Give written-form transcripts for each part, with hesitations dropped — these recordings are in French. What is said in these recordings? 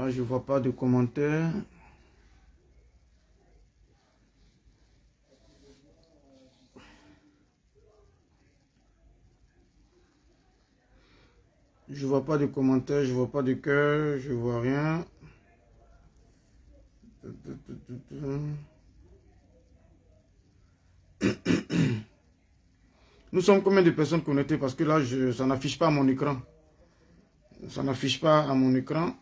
Là, je vois pas de commentaires. Je vois pas de commentaires, je vois pas de cœur, je vois rien. Nous sommes combien de personnes connectées? Parce que là, ça n'affiche pas à mon écran. Ça n'affiche pas à mon écran.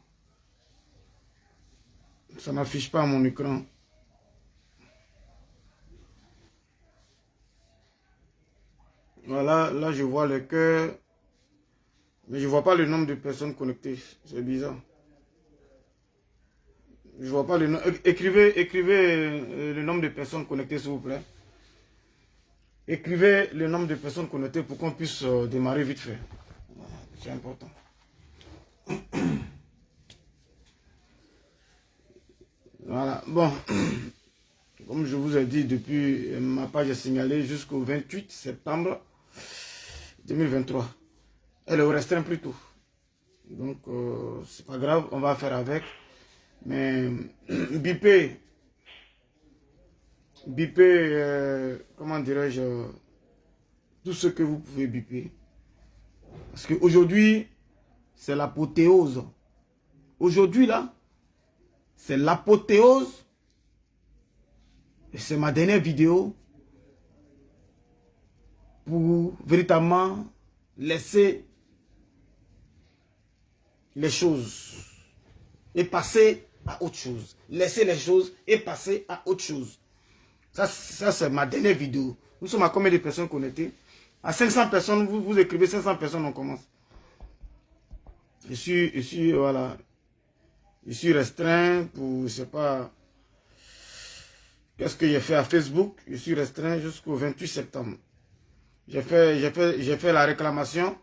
Ça n'affiche pas à mon écran. Voilà, là je vois le cœur. Mais je vois pas le nombre de personnes connectées. C'est bizarre. Je vois pas le nom. Écrivez le nombre de personnes connectées, s'il vous plaît. Écrivez le nombre de personnes connectées pour qu'on puisse démarrer vite fait. Voilà, c'est important. Voilà, bon. Comme je vous ai dit, depuis ma page est signalée jusqu'au 28 septembre 2023. Elle est au restreint plutôt. Donc, c'est pas grave, on va faire avec. Mais bipez, comment dirais-je, tout ce que vous pouvez biper. Parce qu'aujourd'hui, c'est l'apothéose. Aujourd'hui, là, c'est l'apothéose. Et c'est ma dernière vidéo pour véritablement laisser les choses et passer à autre chose. Laisser les choses et passer à autre chose. Ça c'est ma dernière vidéo. Nous sommes à combien de personnes connectées? À 500 personnes, vous écrivez 500 personnes, on commence. Voilà. Je suis restreint pour, je sais pas, qu'est-ce que j'ai fait à Facebook. Je suis restreint jusqu'au 28 septembre. J'ai fait la réclamation,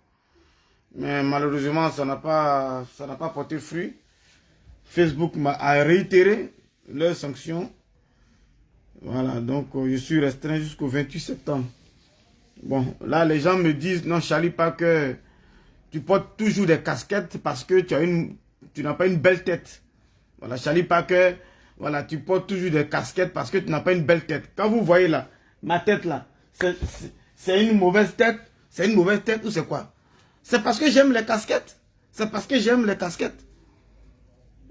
mais malheureusement, ça n'a pas porté fruit. Facebook m'a réitéré leurs sanctions. Voilà, donc je suis restreint jusqu'au 28 septembre. Bon, là, les gens me disent, non, Charlie, pas que tu portes toujours des casquettes parce que tu n'as pas une belle tête. Voilà, Charlie Parker, voilà, tu portes toujours des casquettes parce que tu n'as pas une belle tête. Quand vous voyez là, ma tête là, c'est une mauvaise tête. C'est une mauvaise tête ou c'est quoi? C'est parce que j'aime les casquettes. C'est parce que j'aime les casquettes.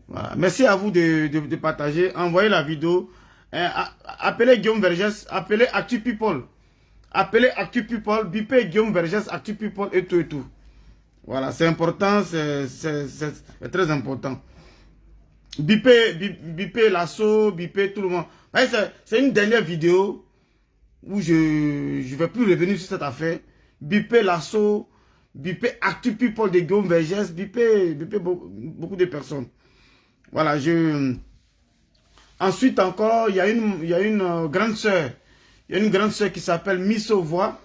Voilà. Merci à vous de partager. Envoyez la vidéo. Appelez Guillaume Vergès. Appelez Actu People. Appelez Actu People. Bipez Guillaume Vergès, Actu People et tout et tout. Voilà, c'est important. C'est très important. Bipez l'assaut, bipez tout le monde. C'est une dernière vidéo où je ne vais plus revenir sur cette affaire. Bipez l'assaut, bipez Actu People de Guillaume Vergès, bipez beaucoup de personnes. Voilà, Ensuite encore, il y a une grande sœur. Il y a une grande sœur qui s'appelle Miss Voix.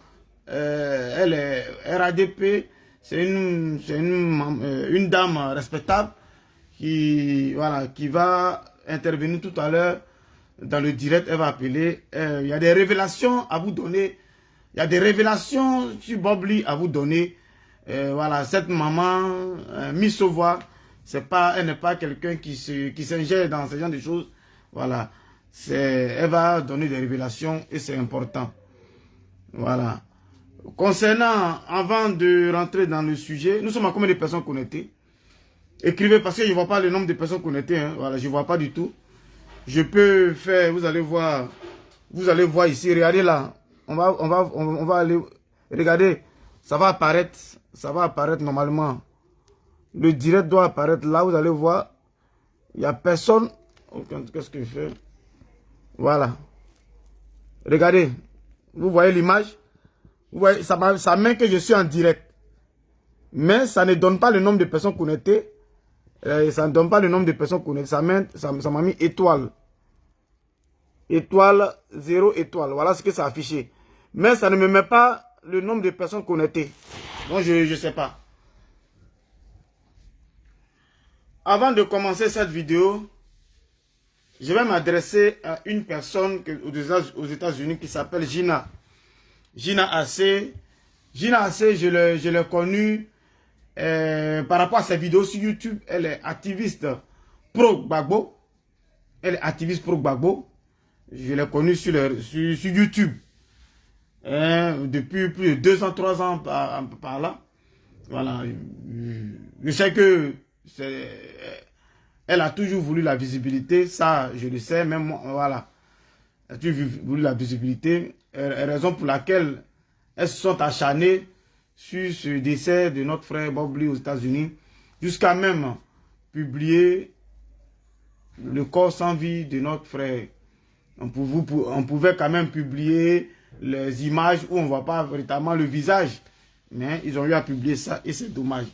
Elle est RADP. C'est une dame respectable qui va intervenir tout à l'heure dans le direct. Elle va appeler. Il y a des révélations à vous donner. Il y a des révélations sur Bob Lee à vous donner. Voilà, cette maman, Miss Voix, elle n'est pas quelqu'un qui s'ingère dans ce genre de choses. Voilà, elle va donner des révélations et c'est important. Voilà. Concernant, avant de rentrer dans le sujet, nous sommes à combien de personnes connectées? Écrivez parce que je ne vois pas le nombre de personnes connectées. Hein. Voilà, je ne vois pas du tout. Je peux faire, vous allez voir ici, regardez là. On va aller, regardez, ça va apparaître normalement. Le direct doit apparaître là, vous allez voir. Il n'y a personne. Qu'est-ce que je fais? Voilà. Regardez, vous voyez l'image? Vous voyez, ça met que je suis en direct. Mais ça ne donne pas le nombre de personnes connectées. Ça ne donne pas le nombre de personnes connectées. Ça m'a mis étoile. Étoile, 0 étoile. Voilà ce que ça a affiché. Mais ça ne me met pas le nombre de personnes connectées. Donc je ne sais pas. Avant de commencer cette vidéo, je vais m'adresser à une personne aux États-Unis qui s'appelle Gina. Gina AC. Gina AC, je l'ai connue par rapport à ses vidéos sur YouTube. Elle est activiste pro-Gbagbo. Elle est activiste pro-Gbagbo. Je l'ai connue sur YouTube. Depuis plus de 2 ans, 3 ans par là. Voilà. Je sais que elle a toujours voulu la visibilité. Ça, je le sais. Même moi, voilà. Elle a toujours voulu la visibilité. Raison pour laquelle elles se sont acharnées sur ce décès de notre frère Bob Lee aux États-Unis. Jusqu'à même publier le corps sans vie de notre frère. On pouvait quand même publier les images où on ne voit pas véritablement le visage. Mais ils ont eu à publier ça et c'est dommage.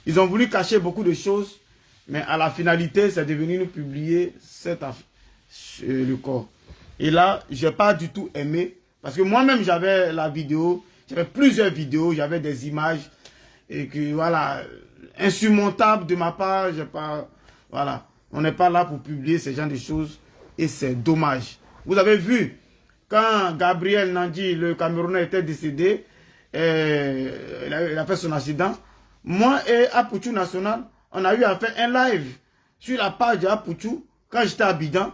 Ils ont voulu cacher beaucoup de choses, mais à la finalité, c'est devenu nous publier le corps. Et là, je n'ai pas du tout aimé, parce que moi-même, j'avais la vidéo, j'avais plusieurs vidéos, j'avais des images, et que voilà, insurmontable de ma part, voilà, on n'est pas là pour publier ce genre de choses, et c'est dommage. Vous avez vu, quand Gabriel Nandi, le Camerounais, était décédé, il a fait son accident, moi et Apouchou National, on a eu à faire un live sur la page d'Apouchou, quand j'étais à Abidjan.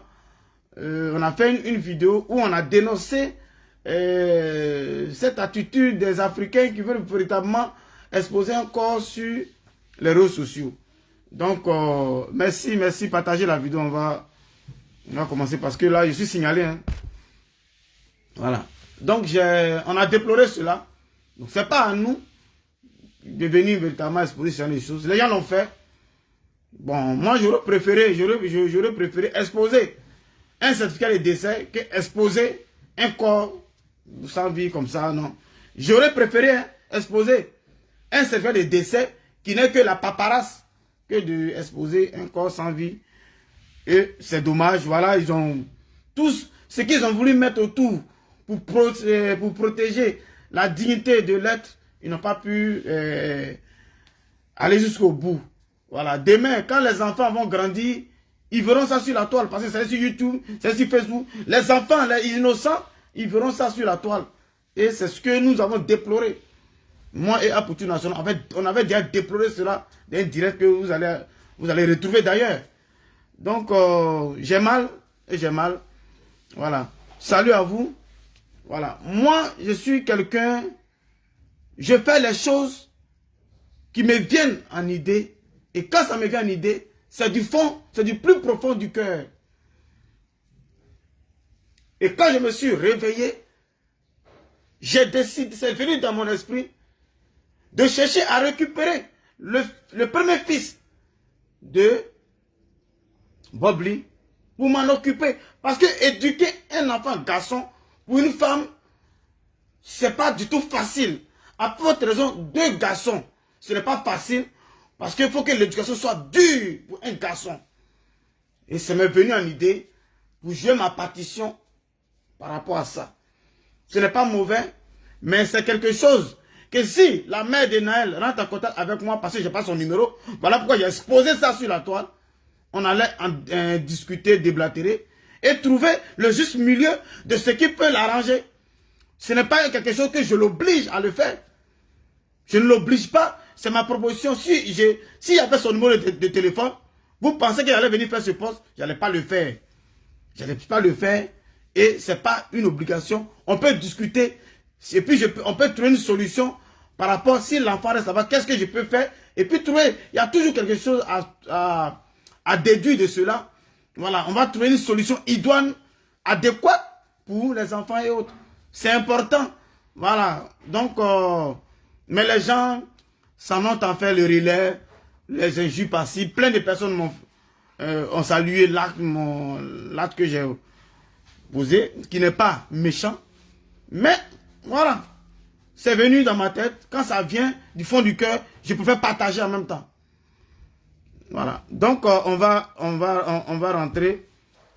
On a fait une vidéo où on a dénoncé cette attitude des Africains qui veulent véritablement exposer un corps sur les réseaux sociaux. Donc, merci, partagez la vidéo, on va commencer parce que là, je suis signalé. Hein. Voilà. Donc, on a déploré cela. Donc, ce n'est pas à nous de venir véritablement exposer ce genre de choses. Les gens l'ont fait. Bon, moi, j'aurais préféré exposer un certificat de décès qu'exposer un corps sans vie comme ça, non. J'aurais préféré exposer un certificat de décès qui n'est que la paparasse que d'exposer un corps sans vie. Et c'est dommage, voilà, ils ont tous ce qu'ils ont voulu mettre autour pour protéger la dignité de l'être, ils n'ont pas pu aller jusqu'au bout. Voilà, demain, quand les enfants vont grandir, ils verront ça sur la toile, parce que c'est sur YouTube, c'est sur Facebook. Les enfants, les innocents, ils verront ça sur la toile. Et c'est ce que nous avons déploré. Moi et Apouchou National, en fait, on avait déjà déploré cela dans un direct que vous allez retrouver d'ailleurs. Donc, j'ai mal, et j'ai mal. Voilà. Salut à vous. Voilà. Moi, je suis quelqu'un, je fais les choses qui me viennent en idée. Et quand ça me vient en idée, c'est du fond, c'est du plus profond du cœur. Et quand je me suis réveillé, j'ai décidé, c'est venu dans mon esprit, de chercher à récupérer le premier fils de Bob Lee pour m'en occuper. Parce que éduquer un enfant garçon pour une femme, c'est pas du tout facile. À votre raison, 2 garçons, ce n'est pas facile. Parce qu'il faut que l'éducation soit dure pour un garçon. Et ça m'est venu en idée pour jouer ma partition par rapport à ça. Ce n'est pas mauvais, mais c'est quelque chose que si la mère de Naël rentre en contact avec moi parce que je n'ai pas son numéro, voilà pourquoi j'ai exposé ça sur la toile. On allait en discuter, déblatérer et trouver le juste milieu de ce qui peut l'arranger. Ce n'est pas quelque chose que je l'oblige à le faire. Je ne l'oblige pas. C'est ma proposition. Si y avait son numéro de téléphone, vous pensez qu'il allait venir faire ce poste, je n'allais pas le faire. Je n'allais pas le faire. Et ce n'est pas une obligation. On peut discuter. Et puis on peut trouver une solution par rapport si l'enfant reste là-bas. Qu'est-ce que je peux faire? Et puis trouver. Il y a toujours quelque chose à déduire de cela. Voilà. On va trouver une solution idoine, adéquate pour les enfants et autres. C'est important. Voilà. Donc, mais les gens s'en ont en fait le relais, les injures passées. Plein de personnes ont salué l'acte que j'ai posé, qui n'est pas méchant. Mais, voilà. C'est venu dans ma tête. Quand ça vient du fond du cœur, je préfère partager en même temps. Voilà. Donc, on va rentrer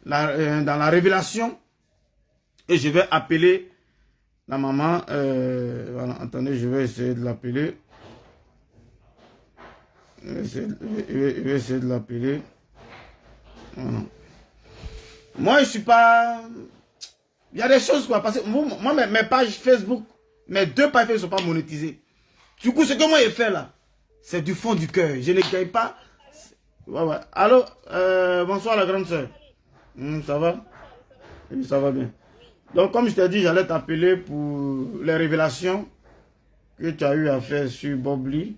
dans la révélation. Et je vais appeler la maman. Voilà. Attendez, je vais essayer de l'appeler. Je vais essayer de l'appeler. Voilà. Moi, je suis pas... Il y a des choses quoi. Parce que moi, mes pages Facebook, mes 2 pages Facebook ne sont pas monétisées. Du coup, ce que moi j'ai fait là, c'est du fond du cœur. Je ne gagne pas. Ouais, ouais. Allô, bonsoir la grande sœur. Ça va? Oui, ça va bien. Donc, comme je t'ai dit, j'allais t'appeler pour les révélations que tu as eu à faire sur Bob Lee.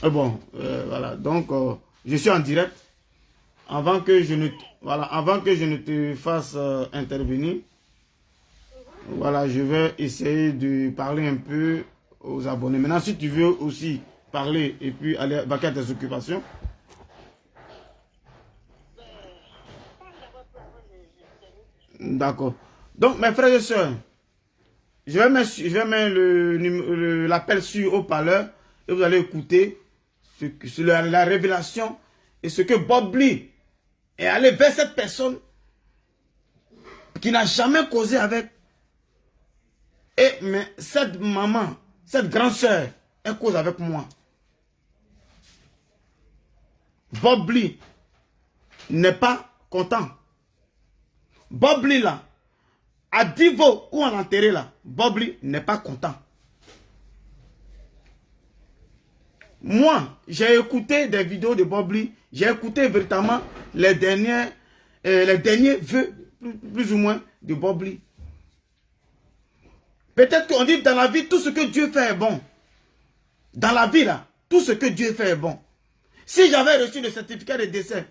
Bon, voilà. Donc, je suis en direct. Avant que je ne, voilà, avant que je ne te fasse intervenir, voilà, je vais essayer de parler un peu aux abonnés. Maintenant, si tu veux aussi parler et puis aller vaquer à tes occupations. D'accord. Donc, mes frères et sœurs, je vais mettre l'appel sur haut-parleur et vous allez écouter la révélation et ce que Bob Lee est allé vers cette personne qui n'a jamais causé avec. Mais cette maman, cette grande sœur, elle cause avec moi. Bob Lee n'est pas content. Bob Lee là, à Divo ou en enterré là, Bob Lee n'est pas content. Moi, j'ai écouté des vidéos de Bob Lee, j'ai écouté véritablement les derniers vœux, plus ou moins, de Bob Lee. Peut-être qu'on dit dans la vie, tout ce que Dieu fait est bon. Dans la vie là, tout ce que Dieu fait est bon. Si j'avais reçu le certificat de décès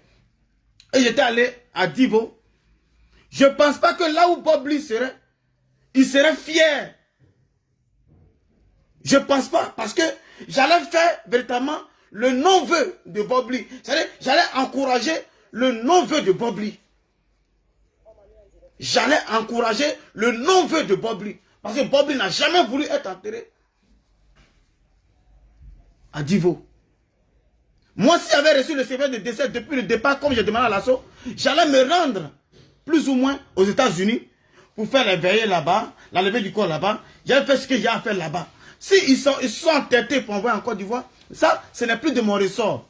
et j'étais allé à Divo, je ne pense pas que là où Bob Lee serait, il serait fier. Je ne pense pas, parce que j'allais faire véritablement le non-vœu de Bob Lee. J'allais encourager le non-vœu de Bob Lee. J'allais encourager le non-vœu de Bob Lee. Parce que Bob Lee n'a jamais voulu être enterré à Divo. Moi, si j'avais reçu le certificat de décès depuis le départ, comme j'ai demandé à l'assaut, j'allais me rendre plus ou moins aux États-Unis pour faire les veillées là-bas, la levée du corps là-bas. J'avais fait ce que j'ai à faire là-bas. S'ils sont entêtés pour envoyer en Côte d'Ivoire, ça, ce n'est plus de mon ressort.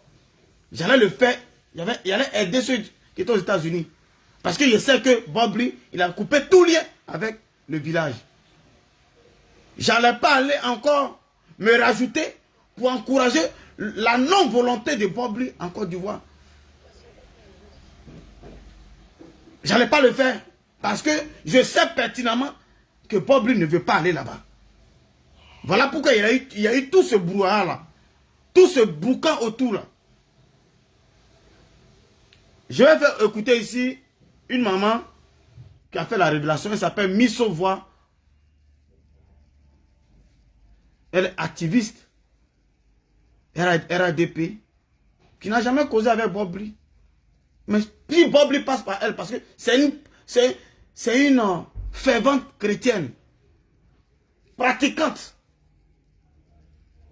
J'allais le faire, j'allais aider ceux qui étaient aux États-Unis. Parce que je sais que Bob Lee, il a coupé tout lien avec le village. J'allais pas aller encore me rajouter pour encourager la non-volonté de Bob Lee en Côte d'Ivoire. J'allais pas le faire. Parce que je sais pertinemment que Bob Lee ne veut pas aller là-bas. Voilà pourquoi il y a eu tout ce brouhaha là. Tout ce boucan autour là. Je vais faire écouter ici une maman qui a fait la révélation. Elle s'appelle Missovoix. Elle est activiste. RADP. Qui n'a jamais causé avec Bob Lee. Mais puis Bob Lee passe par elle parce que c'est une fervente chrétienne. Pratiquante.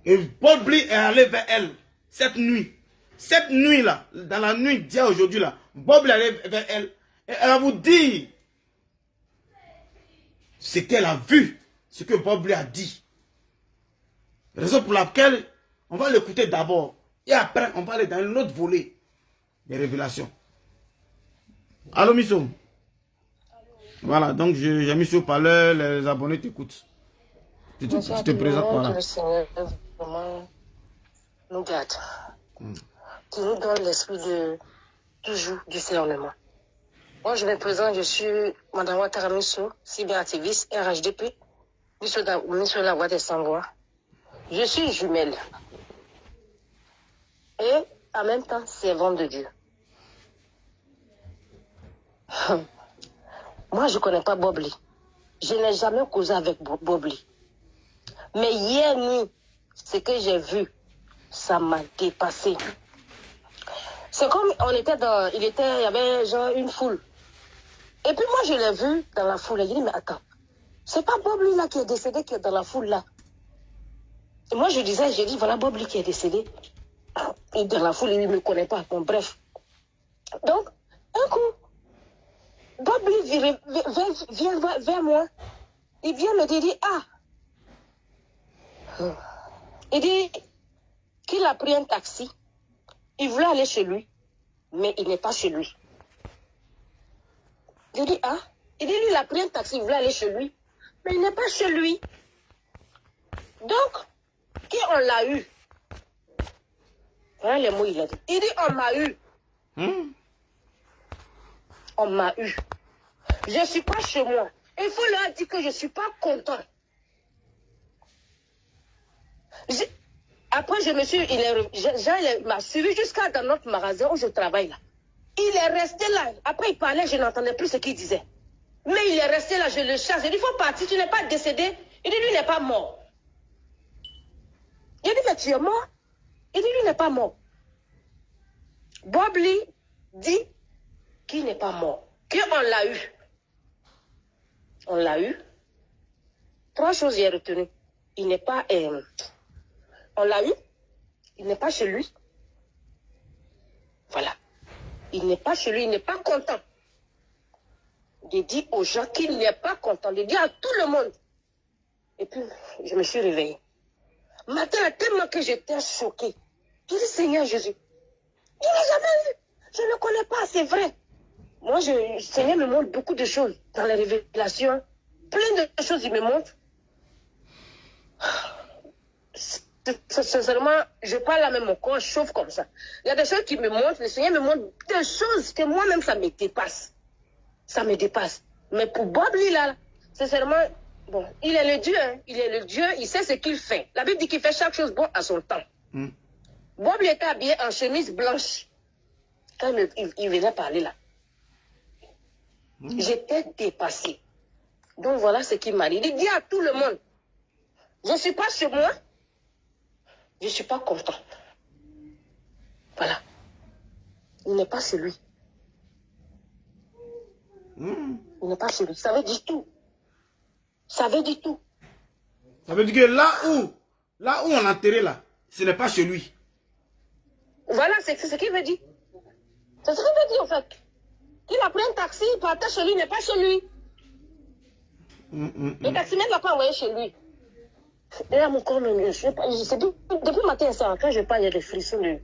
Et Bob Lee est allé vers elle cette nuit. Cette nuit-là, dans la nuit d'hier aujourd'hui là, Bob Lee est allé vers elle. Et elle va vous dire ce qu'elle a vu, ce que Bob Lee a dit. Raison pour laquelle on va l'écouter d'abord. Et après, on va aller dans un autre volet des révélations. Allô, Misso? Voilà, donc j'ai mis sur parleur, les abonnés t'écoutent. Tu te présentes, voilà. Le Seigneur vraiment nous garde. Qui nous donne l'esprit de toujours discernement. Moi, je me présente, je suis Madame Ouattara Misso, cyberactiviste, RHDP, Misso la voix des sans-voix. Je suis jumelle. Et en même temps, servante de Dieu. Moi, je ne connais pas Bob Lee. Je n'ai jamais causé avec Bob Lee. Mais hier nuit, ce que j'ai vu, ça m'a dépassé. C'est comme il y avait genre une foule. Et puis moi, je l'ai vu dans la foule. Et j'ai dit, mais attends, c'est pas Bob Lee là qui est décédé qui est dans la foule là. Et moi, j'ai dit, voilà Bob Lee qui est décédé. Et dans la foule, il ne me connaît pas. Bon, bref. Donc, un coup, Bob Lee vient vers moi. Il vient me dire, il dit qu'il a pris un taxi. Il voulait aller chez lui, mais il n'est pas chez lui. Je dis, il dit, lui, il a pris un taxi, il voulait aller chez lui, mais il n'est pas chez lui. Donc, qui on l'a eu? Voilà les mots il a dit. Il dit, on m'a eu. On m'a eu. Je ne suis pas chez moi. Il faut leur dire que je ne suis pas content. Après, Jean m'a suivi jusqu'à dans notre magasin où je travaille là. Il est resté là. Après, il parlait, je n'entendais plus ce qu'il disait. Mais il est resté là, je le chasse. J'ai dit, il faut partir, tu n'es pas décédé. Il dit, lui, il n'est pas mort. J'ai dit, mais tu es mort? Il dit, lui, il n'est pas mort. Bob Lee dit qu'il n'est pas mort. Qu'on l'a eu. On l'a eu. 3 choses j'ai retenues. Il n'est pas... on l'a eu. Il n'est pas chez lui. Voilà. Il n'est pas chez lui, il n'est pas content. J'ai dit aux gens qu'il n'est pas content. J'ai dit à tout le monde. Et puis, je me suis réveillée. Matin, tellement que j'étais choquée. J'ai dit, Seigneur Jésus, je ne l'ai jamais eu. Je ne le connais pas, c'est vrai. Moi, le Seigneur me montre beaucoup de choses dans les révélations. Plein de choses, il me montre. Sincèrement, je parle là même, mon corps chauffe comme ça. Il y a des choses qui me montrent, le Seigneur me montre des choses que moi-même, ça me dépasse. Ça me dépasse. Mais pour Bob, lui, là, sincèrement, bon, il est le Dieu, hein. Il est le Dieu, il sait ce qu'il fait. La Bible dit qu'il fait chaque chose bon à son temps. Bob, il était habillé en chemise blanche quand il venait parler là. J'étais dépassée. Donc voilà ce qu'il m'a dit. Il dit à tout le monde, je ne suis pas chez moi, je ne suis pas content. Voilà. Il n'est pas chez lui. Il n'est pas chez lui. Ça veut dire tout. Ça veut dire tout. Ça veut dire que là où on a enterré là, ce n'est pas chez lui. Voilà, c'est ce qu'il veut dire. C'est ce qu'il veut dire en fait. Qu'il a pris un taxi, il partait chez lui, il n'est pas chez lui. Le taximètre ne l'a pas envoyé chez lui. Et là, mon corps me je depuis le matin, quand je parle, il y a des frissons de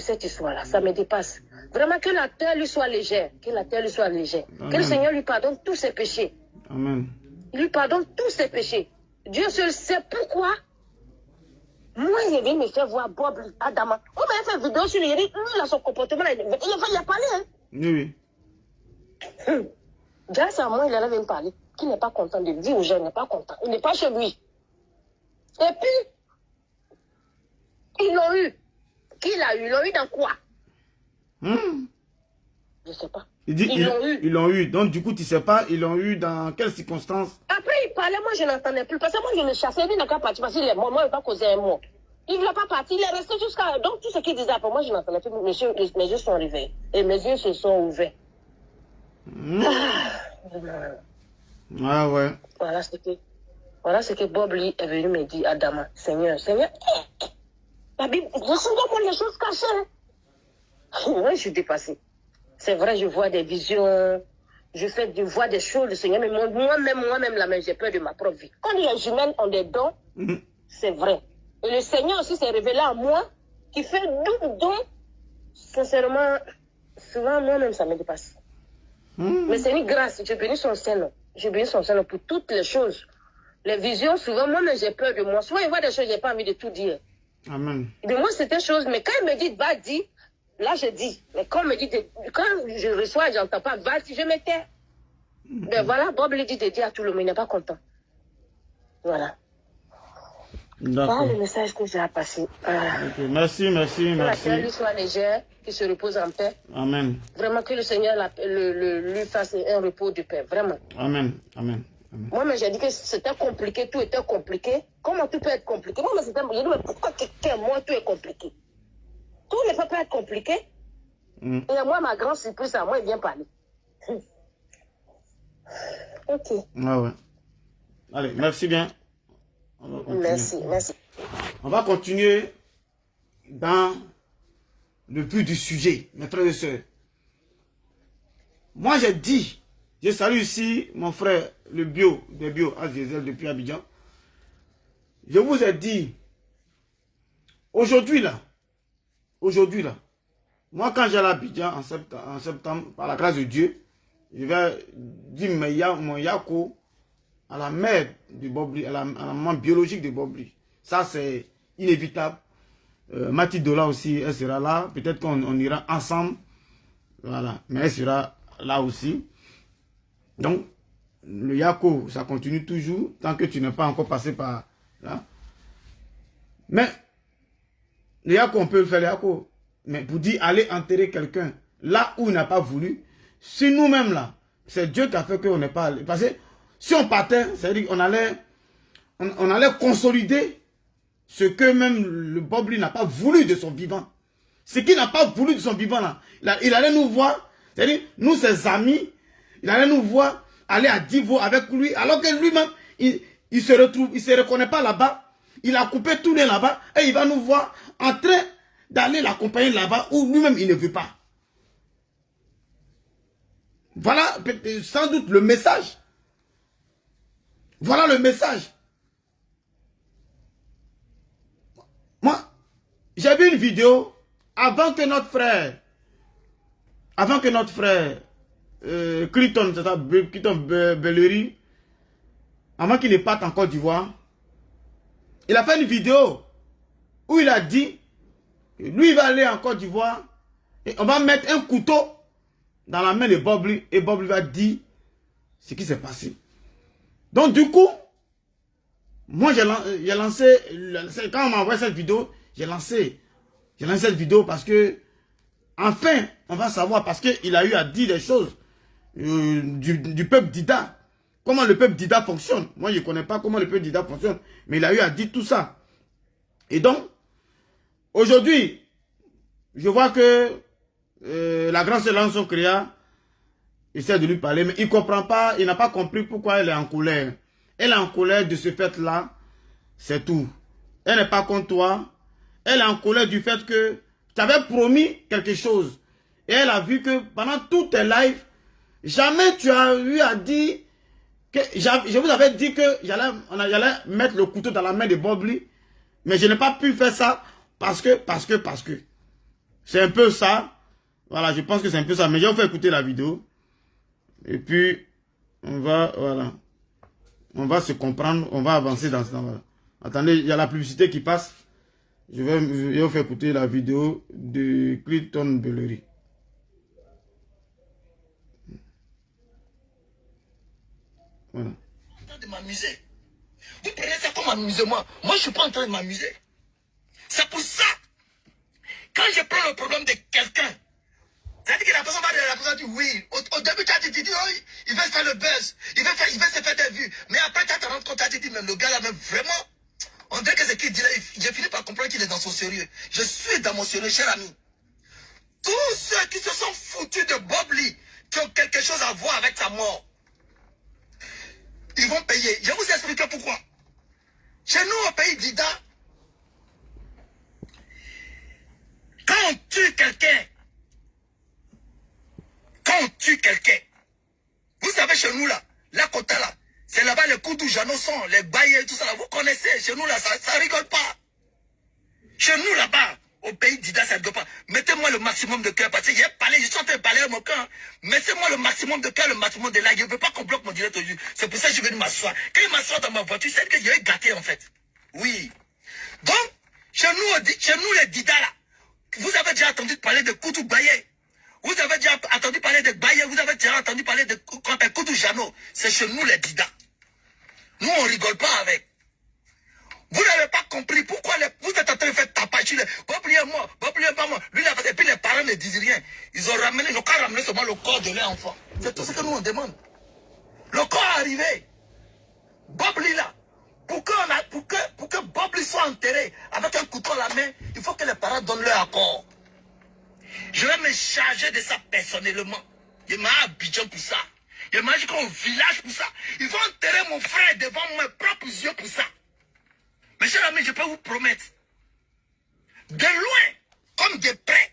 cette histoire-là. Ça me dépasse. Vraiment, que la terre lui soit légère. Que la terre lui soit légère. Amen. Que le Seigneur lui pardonne tous ses péchés. Amen. Il lui pardonne tous ses péchés. Dieu seul sait pourquoi. Moi, il vient me faire voir Bob Adama. On m'a fait une vidéo sur lui. Il dit, lui, il a son comportement. Il a parlé. Hein. Oui. Grâce à moi, il allait me parler. Qu'il n'est pas content de dire aux gens, il n'est pas content. Il n'est pas chez lui. Et puis, ils l'ont eu. Qui l'a eu? Ils l'ont eu dans quoi? Je ne sais pas. Il dit, ils l'ont eu. Ils l'ont eu. Donc, du coup, tu ne sais pas, ils l'ont eu dans quelles circonstances? Après, il parlait, moi, je n'entendais plus. Parce que moi, je le chassais. Lui, il n'a pas parti. Parce qu'il est mort. Moi, il ne va pas causer un mot. Il ne voulait pas partir. Il est resté jusqu'à... Donc, tout ce qu'il disait après moi, je n'entendais plus. Mes yeux sont réveillés. Et mes yeux se sont ouverts. Ah ouais. Voilà ce que Bob Lee est venu me dire à Dama. Seigneur, la Bible, je suis moi les choses cachées. Oui, je suis dépassée. C'est vrai, je vois des visions, je vois des choses, le Seigneur me montre. Moi-même, la même, j'ai peur de ma propre vie. Quand les humains ont des dons, c'est vrai. Et le Seigneur aussi s'est révélé à moi, qui fait double don. Sincèrement, souvent, moi-même, ça me dépasse. Mais c'est une grâce. Je bénis son Seigneur. Je bénis son Seigneur pour toutes les choses. Les visions, souvent, moi-même, j'ai peur de moi. Souvent, il voit des choses, je n'ai pas envie de tout dire. Amen. De moi, c'est une chose, mais quand il me dit, va, dis, là, je dis. Mais quand je reçois, je n'entends pas, va, si je me tais. Ben voilà, Bob lui dit de dire à tout le monde, il n'est pas content. Voilà. Voilà le message que j'ai à passer. Okay. Merci. Que la terre lui soit légère, qu'il se repose en paix. Amen. Vraiment que le Seigneur lui fasse un repos de paix. Vraiment. Amen. Moi, mais j'ai dit que c'était compliqué, tout était compliqué. Comment tout peut être compliqué? Moi, j'ai dit, mais pourquoi moi, tout est compliqué? Tout ne peut pas être compliqué. Et moi, ma grande surprise, à moi, il vient parler. Ok. Ah ouais. Allez, merci bien. Merci. On va continuer dans le but du sujet, mes frères et sœurs. Moi, j'ai dit, je salue ici mon frère, des bio, Azizel depuis Abidjan. Je vous ai dit, aujourd'hui là, moi quand j'allais à Abidjan en septembre, par la grâce de Dieu, je vais dire mon Yako à la mère de Bobli, à la maman biologique de Bobli. Ça, c'est inévitable. Mathilde Dola aussi, elle sera là. Peut-être qu'on ira ensemble Voilà. Mais elle sera là aussi. Donc, le Yako, ça continue toujours tant que tu n'es pas encore passé par là. Mais, le Yako, on peut le faire, le Yako. Mais pour dire, aller enterrer quelqu'un là où il n'a pas voulu, si nous-mêmes là, c'est Dieu qui a fait qu'on n'est pas allé. Parce que si on partait, c'est-à-dire qu'on allait, on allait consolider ce que même le Bobli n'a pas voulu de son vivant. Ce qu'il n'a pas voulu de son vivant là, il allait nous voir, c'est-à-dire nous ses amis, il allait nous voir aller à Divo avec lui, alors que lui-même, il se retrouve, il se reconnaît pas là-bas, il a coupé tout les là-bas, et il va nous voir en train d'aller l'accompagner là-bas, où lui-même il ne veut pas. Voilà sans doute le message. Voilà le message. Moi, j'ai vu une vidéo avant que notre frère, Clinton Bellery, avant qu'il ne parte en Côte d'Ivoire, il a fait une vidéo où il a dit que lui il va aller en Côte d'Ivoire et on va mettre un couteau dans la main de Bobli et Bobli va dire ce qui s'est passé. Donc du coup, moi j'ai lancé, quand on m'a envoyé cette vidéo, j'ai lancé cette vidéo parce que, enfin, on va savoir, parce qu'il a eu à dire des choses du peuple Dida. Comment le peuple Dida fonctionne. Moi, je ne connais pas comment le peuple Dida fonctionne, mais il a eu à dire tout ça. Et donc, aujourd'hui, je vois que la grande sœur Lanson Créa essaie de lui parler, mais il ne comprend pas, il n'a pas compris pourquoi elle est en colère. Elle est en colère de ce fait-là, c'est tout. Elle n'est pas contre toi. Elle est en colère du fait que tu avais promis quelque chose. Et elle a vu que pendant tous tes lives, jamais tu as eu à dire que je vous avais dit que j'allais mettre le couteau dans la main de Bobli, mais je n'ai pas pu faire ça parce que. C'est un peu ça. Voilà, je pense que c'est un peu ça. Mais je vais vous faire écouter la vidéo. Et puis, on va, voilà. On va se comprendre, on va avancer dans ce temps. Voilà. Attendez, il y a la publicité qui passe. Je vais vous faire écouter la vidéo de Clinton Bellery. Voilà. En train de m'amuser. Vous prenez ça comme amusement. Moi, je ne suis pas en train de m'amuser. C'est pour ça, quand je prends le problème de quelqu'un, c'est-à-dire que la personne dit oui. Au début, tu as dit, oh, il veut se faire le buzz. Il veut se faire des vues. Mais après, tu as te rendu compte, tu as dit, mais le gars là, même vraiment, on dirait que ce qu'il dit là, j'ai fini par comprendre qu'il est dans son sérieux. Je suis dans mon sérieux, cher ami. Tous ceux qui se sont foutus de Bobli, qui ont quelque chose à voir avec sa mort, ils vont payer. Je vais vous expliquer pourquoi. Chez nous, au pays d'Ida, quand on tue quelqu'un, vous savez, chez nous là, la Kota là, c'est là-bas les coups Jeannot sont, les bails, tout ça là, vous connaissez, chez nous là, ça rigole pas. Chez nous là-bas, au pays d'Ida, ça ne rigole pas. Mettez-moi le maximum de cœur, parce que j'ai parlé, je suis en train de parler à mon cœur. Mettez-moi le maximum de cœur, le maximum de like. Je ne veux pas qu'on bloque mon direct aujourd'hui. C'est pour ça que je vais m'asseoir. Quand il m'assoit dans ma voiture, c'est que je vais gâter en fait. Oui. Donc, chez nous les Dida là, vous avez déjà entendu parler de Koutou Baye. Vous avez déjà entendu parler de Baye. Vous avez déjà entendu parler de Koutou Jeannot. C'est chez nous les Dida. Nous, on rigole pas avec. Vous n'avez pas compris pourquoi vous êtes en train de faire tapage sur les... Bobli est mort, Bobli est pas mort. Lui, et puis les parents ne disent rien. Ils ont qu'à ramener seulement le corps de leur enfant. C'est tout ce que nous on demande. Le corps est arrivé. Bobli là. Pour que Bobli soit enterré avec un couteau à la main, il faut que les parents donnent leur accord. Je vais me charger de ça personnellement. Je m'ai à Abidjan pour ça. Je m'ai jusqu'au village pour ça. Ils vont enterrer mon frère devant mes propres yeux pour ça. Mes chers amis, je peux vous promettre, de loin comme de près,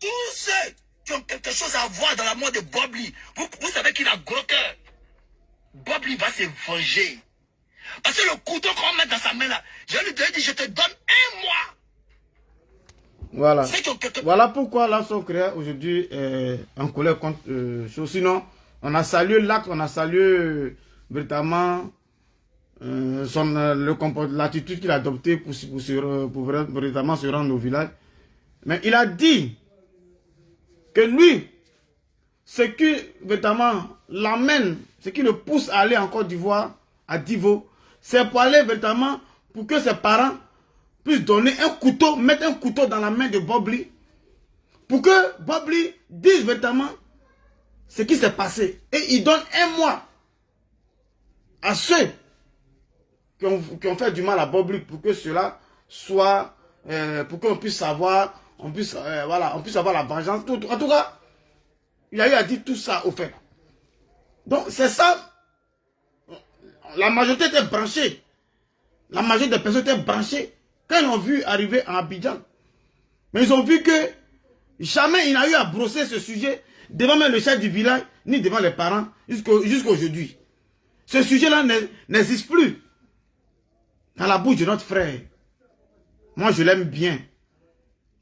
tous ceux qui ont quelque chose à voir dans la mort de Bobli, vous savez qu'il a gros cœur. Bobli va se venger. Parce que le couteau qu'on met dans sa main là, je lui ai dit, je te donne 1 mois. Voilà. Voilà pourquoi Lanson Créa aujourd'hui en colère contre chose. Sinon, on a salué l'acte, on a salué véritablement l'attitude qu'il a adoptée pour véritablement se rendre au village. Mais il a dit que lui, ce qui véritablement l'amène, ce qui le pousse à aller en Côte d'Ivoire, à Divo, c'est pour aller véritablement pour que ses parents puissent donner un couteau, mettre un couteau dans la main de Bob Lee, pour que Bob Lee dise véritablement ce qui s'est passé. Et il donne un mois à ceux qui ont fait du mal à Bob Lee pour que cela soit, pour qu'on puisse savoir, on puisse avoir la vengeance. En tout cas, il a eu à dire tout ça au fait. Donc c'est ça. La majorité était branchée. La majorité des personnes étaient branchées quand ils ont vu arriver à Abidjan. Mais ils ont vu que jamais il n'a eu à brosser ce sujet devant même le chef du village, ni devant les parents, jusqu'à aujourd'hui. Ce sujet-là n'existe plus dans la bouche de notre frère. Moi, je l'aime bien.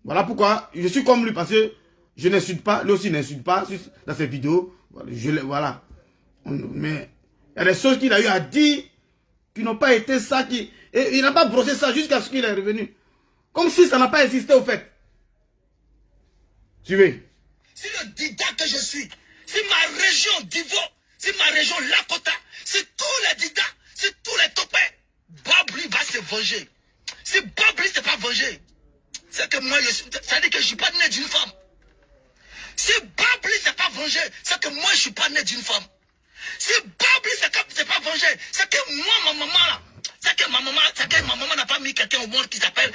Voilà pourquoi je suis comme lui, parce que je n'insulte pas, lui aussi n'insulte pas dans ses vidéos. Voilà. Mais il y a des choses qu'il a eu à dire qui n'ont pas été ça. Et il n'a pas brossé ça jusqu'à ce qu'il est revenu. Comme si ça n'a pas existé au fait. Suivez. Si le Dida que je suis, si ma région Divo, si ma région Lakota, si tous les Dida, si tous les topés, Bob Lee va se venger. Si Bob Lee ne s'est pas vengé, c'est que moi, ça veut dire que je ne suis pas né d'une femme. Si Bob Lee ne s'est pas vengé, c'est que moi, je ne suis pas né d'une femme. Si Bob Lee ne s'est pas vengé, c'est que moi, ma maman, là, c'est que ma maman n'a pas mis quelqu'un au monde qui s'appelle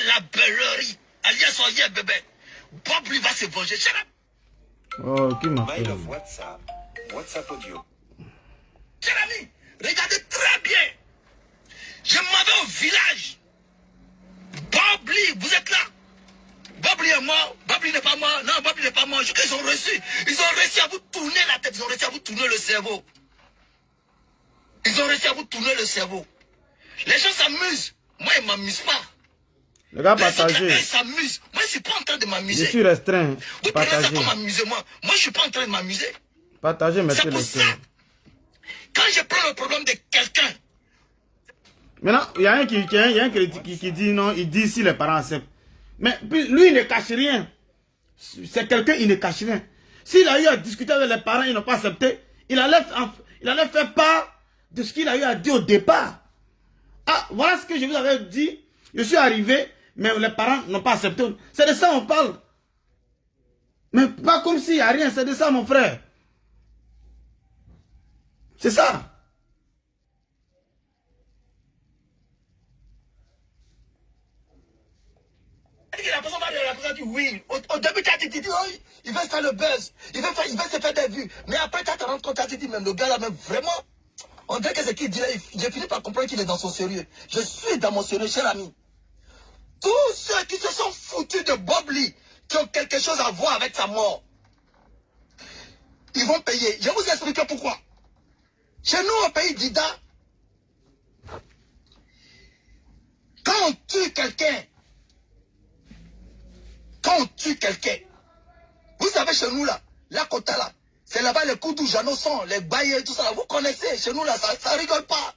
la bellerie. Alias Oye bébé. Bob Lee va se venger. Shut up. Oh, qui m'a fait? Mail of WhatsApp. WhatsApp audio. Cher ami, regardez très bien. Je m'en vais au village. Bob Lee, vous êtes là. Bob Lee est mort. Bob Lee n'est pas mort. Non, Bob Lee n'est pas mort. Ils ont réussi à vous tourner la tête. Ils ont réussi à vous tourner le cerveau. Ils ont réussi à vous tourner le cerveau. Les gens s'amusent. Moi, ils ne m'amusent pas. Les gars, Les autres, partagez. ils s'amusent. Moi, je ne suis pas en train de Je m'amuser. suis restreint. Vous prenez ça Partagez. comme amusement. Moi, je ne suis pas en train de m'amuser. Partagez, mettez C'est pour le ça. cœur. Quand je prends le problème de quelqu'un, Maintenant, il y a un qui dit non, il dit si les parents acceptent. Mais puis, lui, il ne cache rien. C'est quelqu'un, il ne cache rien. S'il a eu à discuter avec les parents, ils n'ont pas accepté, il allait faire part de ce qu'il a eu à dire au départ. Ah, voilà ce que je vous avais dit. Je suis arrivé, mais les parents n'ont pas accepté. C'est de ça qu'on parle. Mais pas comme s'il n'y a rien, c'est de ça, mon frère. C'est ça. la personne dit oui. Au début, tu as dit, oh, il va faire le buzz. Il va se faire des vues. Mais après, tu as te rendu compte, tu as dit, même le gars là, même vraiment, on dirait que c'est qui dit là, j'ai fini par comprendre qu'il est dans son sérieux. Je suis dans mon sérieux, cher ami. Tous ceux qui se sont foutus de Bob Lee, qui ont quelque chose à voir avec sa mort, ils vont payer. Je vais vous expliquer pourquoi. Chez nous, au pays d'Ida, quand on tue quelqu'un, vous savez chez nous là, la Kota là, c'est là-bas les Koudou, Janoson, les Baye, tout ça, vous connaissez, chez nous là, ça rigole pas.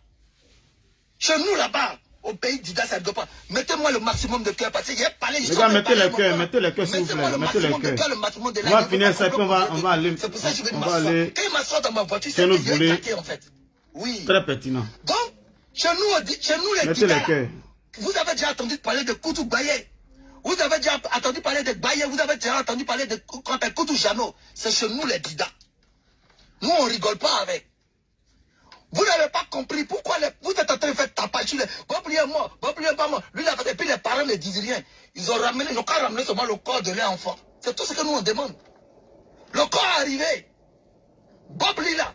Chez nous là-bas, au pays d'Ida, ça rigole pas. Mettez-moi le maximum de cœur, parce que j'ai parlé... Les gars, mettez le cœur, s'il vous plaît, mettez le cœur. On va finir ça, puis on va aller... C'est pour ça que je vais on va m'asseoir. aller... Quand il m'assoit dans ma voiture, Si c'est nous que je vais voulez- claquer en fait. Oui. Très pertinent. Donc, chez nous les Mettez Dida, le cœur. vous avez déjà entendu parler de Koutou Baye. Vous avez déjà entendu parler de Baye. Vous avez déjà entendu parler de Koutou Jano. C'est chez nous les Dida. Nous, on rigole pas avec. Vous n'avez pas compris pourquoi vous êtes en train de faire taper sur les... Bob Lee est mort, Bob Lee est pas mort. Lui, et puis les parents ne disent rien. Ils ont qu'à ramener seulement le corps de leur enfant. C'est tout ce que nous on demande. Le corps est arrivé. Bob Lee là.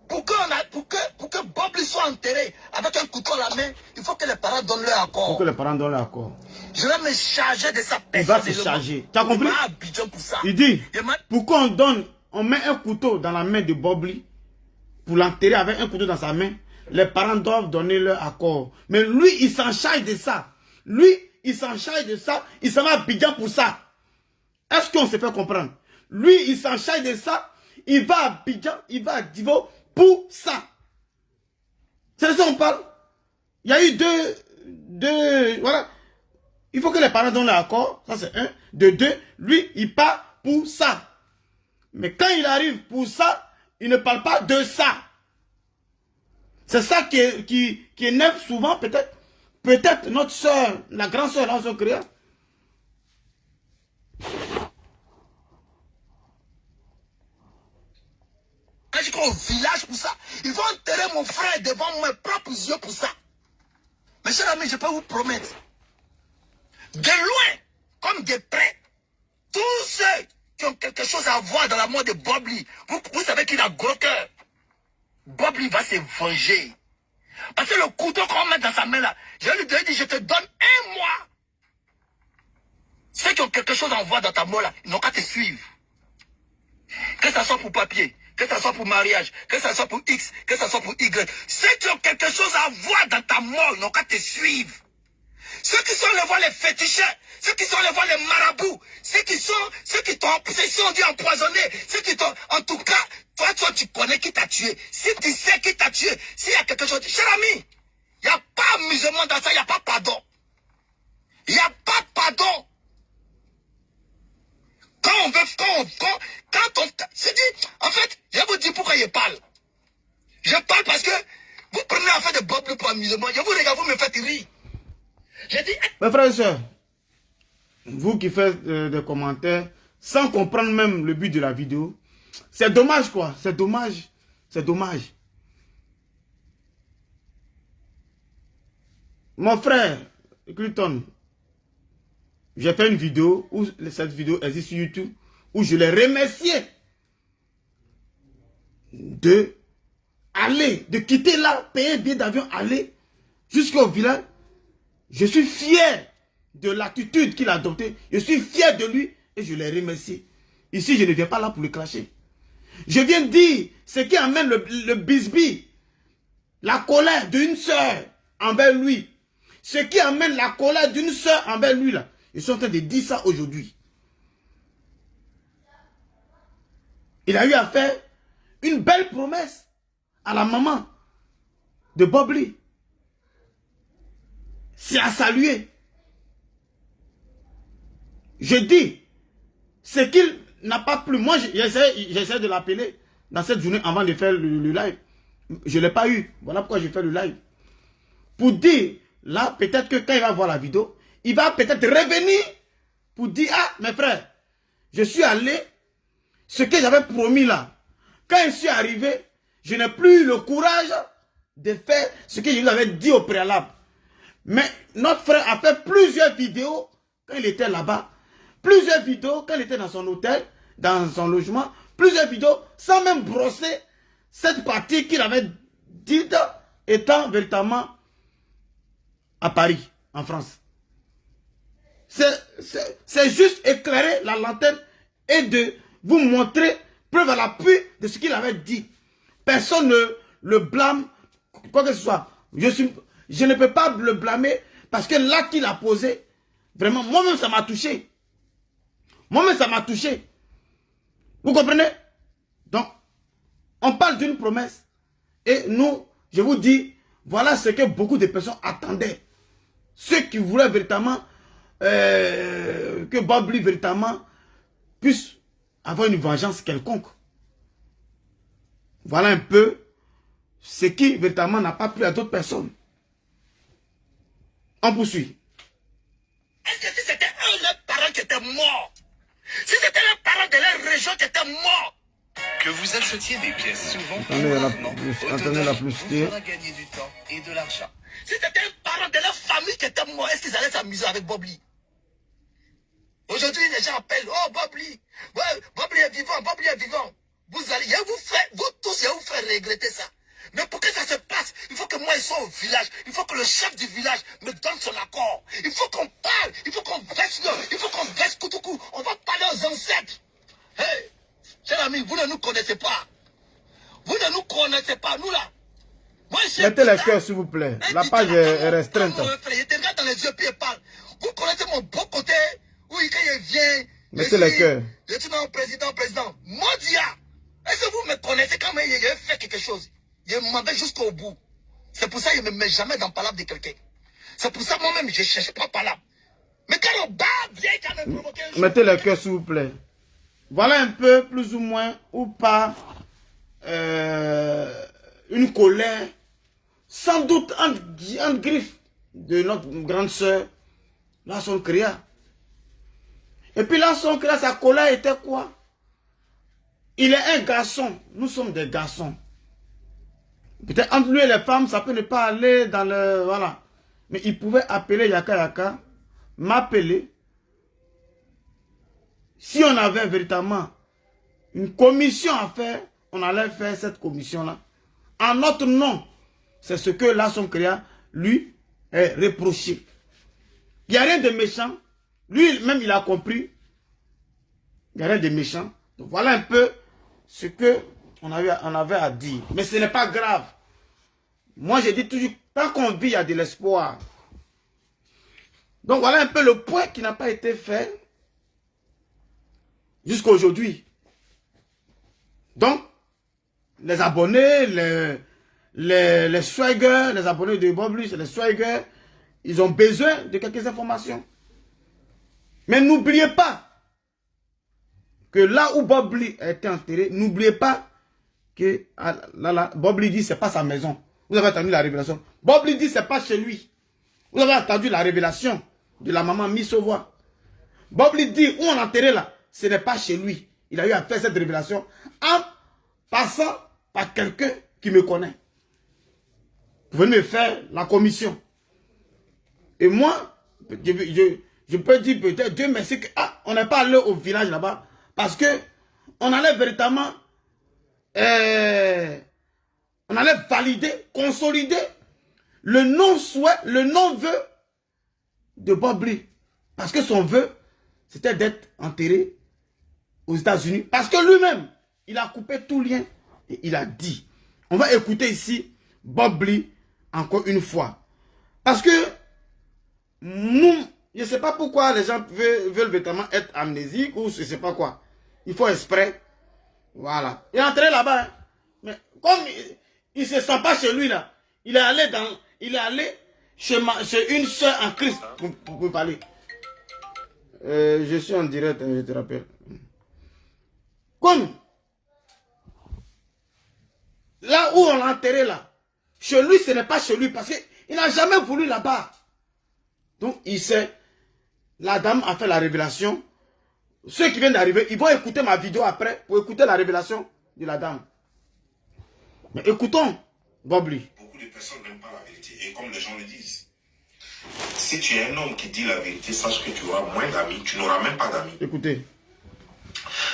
Pour que Bob Lee soit enterré avec un couteau à la main, il faut que les parents donnent leur Il faut accord. que les parents donnent l'accord. Je vais me charger de sa Il va se personnellement. charger. Tu as compris? Il m'a Abidjan pour ça. Il dit, Il m'a- pourquoi on met un couteau dans la main de Bob Lee pour l'enterrer avec un couteau dans sa main? Les parents doivent donner leur accord. Mais lui, il s'en charge de ça. Lui, il s'en charge de ça. Il s'en va à Abidjan pour ça. Est-ce qu'on se fait comprendre? Lui, il s'en charge de ça. Il va à Abidjan, il va à Divo pour ça. C'est de ça qu'on parle. Il y a eu deux, voilà. Il faut que les parents donnent l'accord. Ça, c'est un. De deux, lui, il part pour ça. Mais quand il arrive pour ça, il ne parle pas de ça. C'est ça qui énerve souvent peut-être notre soeur, la grande soeur, la soeur créa. Quand je crois au village pour ça, ils vont enterrer mon frère devant mes propres yeux pour ça. Mes chers amis, je peux vous promettre, de loin comme de près, tous ceux qui ont quelque chose à voir dans la mort de Bob Lee, vous savez qu'il a gros cœur. Bob Lee va se venger. Parce que le couteau qu'on met dans sa main là, je lui ai dit, je te donne 1 mois. Ceux qui ont quelque chose à voir dans ta mort là, ils n'ont qu'à te suivre. Que ça soit pour papier, que ça soit pour mariage, que ça soit pour X, que ça soit pour Y. Ceux qui ont quelque chose à voir dans ta mort, ils n'ont qu'à te suivre. Ceux qui sont allés voir les féticheurs, ceux qui sont allés voir les marabouts, ceux qui t'ont empoisonné, ceux qui t'ont, en tout cas, toi, tu connais qui t'a tué. Si tu sais qui t'a tué, s'il y a quelque chose, cher ami, il n'y a pas amusement dans ça, il n'y a pas pardon. Il n'y a pas pardon. Quand on se dit, en fait, je vous dis pourquoi je parle. Je parle parce que vous prenez affaire de Bob Lee pour amusement. Je vous regarde, vous me faites rire. J'ai dit... Mes frères et sœurs, vous qui faites des commentaires sans comprendre même le but de la vidéo, c'est dommage quoi, c'est dommage, c'est dommage. Mon frère, Clinton, j'ai fait une vidéo, où cette vidéo existe sur YouTube, où je l'ai remercié de quitter là, payer un billet d'avion, aller jusqu'au village. Je suis fier de l'attitude qu'il a adoptée. Je suis fier de lui et je l'ai remercié. Ici, je ne viens pas là pour le clasher. Je viens dire ce qui amène le bisbis, la colère d'une sœur envers lui. Ce qui amène la colère d'une sœur envers lui là. Ils sont en train de dire ça aujourd'hui. Il a eu à faire une belle promesse à la maman de Bob Lee. C'est à saluer. Je dis, ce qu'il n'a pas plu. Moi, j'essaie de l'appeler dans cette journée avant de faire le live. Je ne l'ai pas eu. Voilà pourquoi j'ai fait le live. Pour dire, là, peut-être que quand il va voir la vidéo, il va peut-être revenir pour dire, ah, mes frères, je suis allé, ce que j'avais promis là. Quand je suis arrivé, je n'ai plus eu le courage de faire ce que je vous avais dit au préalable. Mais notre frère a fait plusieurs vidéos quand il était là-bas. Plusieurs vidéos quand il était dans son hôtel, dans son logement. Plusieurs vidéos sans même brosser cette partie qu'il avait dite étant véritablement à Paris, en France. C'est juste éclairer la lanterne et de vous montrer preuve à l'appui de ce qu'il avait dit. Personne ne le blâme, quoi que ce soit. Je ne peux pas le blâmer parce que l'acte qu'il a posé, vraiment, moi-même ça m'a touché. Moi-même ça m'a touché. Vous comprenez? Donc, on parle d'une promesse. Et nous, je vous dis, voilà ce que beaucoup de personnes attendaient. Ceux qui voulaient véritablement que Bob Lee véritablement puisse avoir une vengeance quelconque. Voilà un peu ce qui véritablement n'a pas plu à d'autres personnes. On poursuit. Est-ce que si c'était un de leurs parents qui était mort, si c'était les parents de leur région qui étaient morts, Que vous achetiez des pièces souvent Attendez, maintenant, au attendez la total, vous publicité. fera gagner du temps et de l'argent. si c'était un parent de leur famille qui était mort, est-ce qu'ils allaient s'amuser avec Bob Lee? Aujourd'hui, les gens appellent, oh Bob Lee, ouais, Bob Lee est vivant, Bob Lee est vivant. Vous tous, je vais vous faire regretter ça. Mais pour que ça se passe, il faut que moi je sois au village. Il faut que le chef du village me donne son accord. Il faut qu'on parle, il faut qu'on verse l'eau, il faut qu'on verse Koutoukou. On va parler aux ancêtres. Hey, cher ami, vous ne nous connaissez pas. Vous ne nous connaissez pas, nous là. Moi, Mettez les cœurs s'il vous plaît. La page est restreinte. Je te regarde dans les yeux puis je parle. Vous connaissez mon beau côté. Oui, quand il vient. Mettez les cœurs. Je suis non, président. Modia. Est-ce que vous me connaissez quand même il fait quelque chose? Je m'en vais jusqu'au bout. C'est pour ça que je ne me mets jamais dans la palabre de quelqu'un. C'est pour ça moi-même je ne cherche pas palabre. Mais quand on bat, bien quand me provoquer un jour. Mettez les cœurs s'il vous plaît. voilà un peu, plus ou moins, ou pas, une colère, sans doute en griffe de notre grande sœur, là, son créa. Et puis là, son créa, sa colère était quoi? Il est un garçon, nous sommes des garçons. Peut-être entre lui et les femmes, ça peut ne pas aller dans le... Voilà. Mais il pouvait appeler Yaka Yaka, m'appeler. Si on avait véritablement une commission à faire, on allait faire cette commission-là. En notre nom, c'est ce que là, son créa, lui, est reproché. Il n'y a rien de méchant. Lui-même, il a compris. Il n'y a rien de méchant. Donc voilà un peu ce qu'on avait à dire. Mais ce n'est pas grave. Moi, j'ai dit toujours, tant qu'on vit, il y a de l'espoir. Donc voilà un peu le point qui n'a pas été fait jusqu'à aujourd'hui. Donc, les abonnés, les swaggers, les abonnés de Bobli, les swaggers, ils ont besoin de quelques informations. Mais n'oubliez pas que là où Bobli a été enterré, n'oubliez pas que Bobli dit que ce n'est pas sa maison. Vous avez entendu la révélation. Bobli dit que ce n'est pas chez lui. Vous avez entendu la révélation de la maman Missovoa. Bobli dit où on a enterré là, ce n'est pas chez lui. Il a eu à faire cette révélation en passant par quelqu'un qui me connaît. Vous venez me faire la commission. Et moi, je peux dire peut-être Dieu merci que on n'est pas allé au village là-bas. Parce que on allait véritablement on allait valider, consolider le non-souhait, le non-vœu de Bobli. Parce que son vœu, c'était d'être enterré aux États-Unis. Parce que lui-même, il a coupé tout lien et il a dit. On va écouter ici Bobli encore une fois. Parce que nous, je ne sais pas pourquoi les gens veulent véritablement être amnésiques ou je ne sais pas quoi. Il faut exprès. Voilà. Il est entré là-bas. Hein. Mais comme il ne se sent pas chez lui là, il est allé chez une soeur en Christ pour parler. Je suis en direct, je te rappelle. Comme là où on l'a enterré là, chez lui ce n'est pas chez lui parce qu'il n'a jamais voulu là-bas. Donc il sait, la dame a fait la révélation. Ceux qui viennent d'arriver, ils vont écouter ma vidéo après pour écouter la révélation de la dame. Mais écoutons Bobli. Beaucoup de personnes n'aiment pas la vérité. Et comme les gens le disent, si tu es un homme qui dit la vérité, sache que tu auras moins d'amis, tu n'auras même pas d'amis. Écoutez.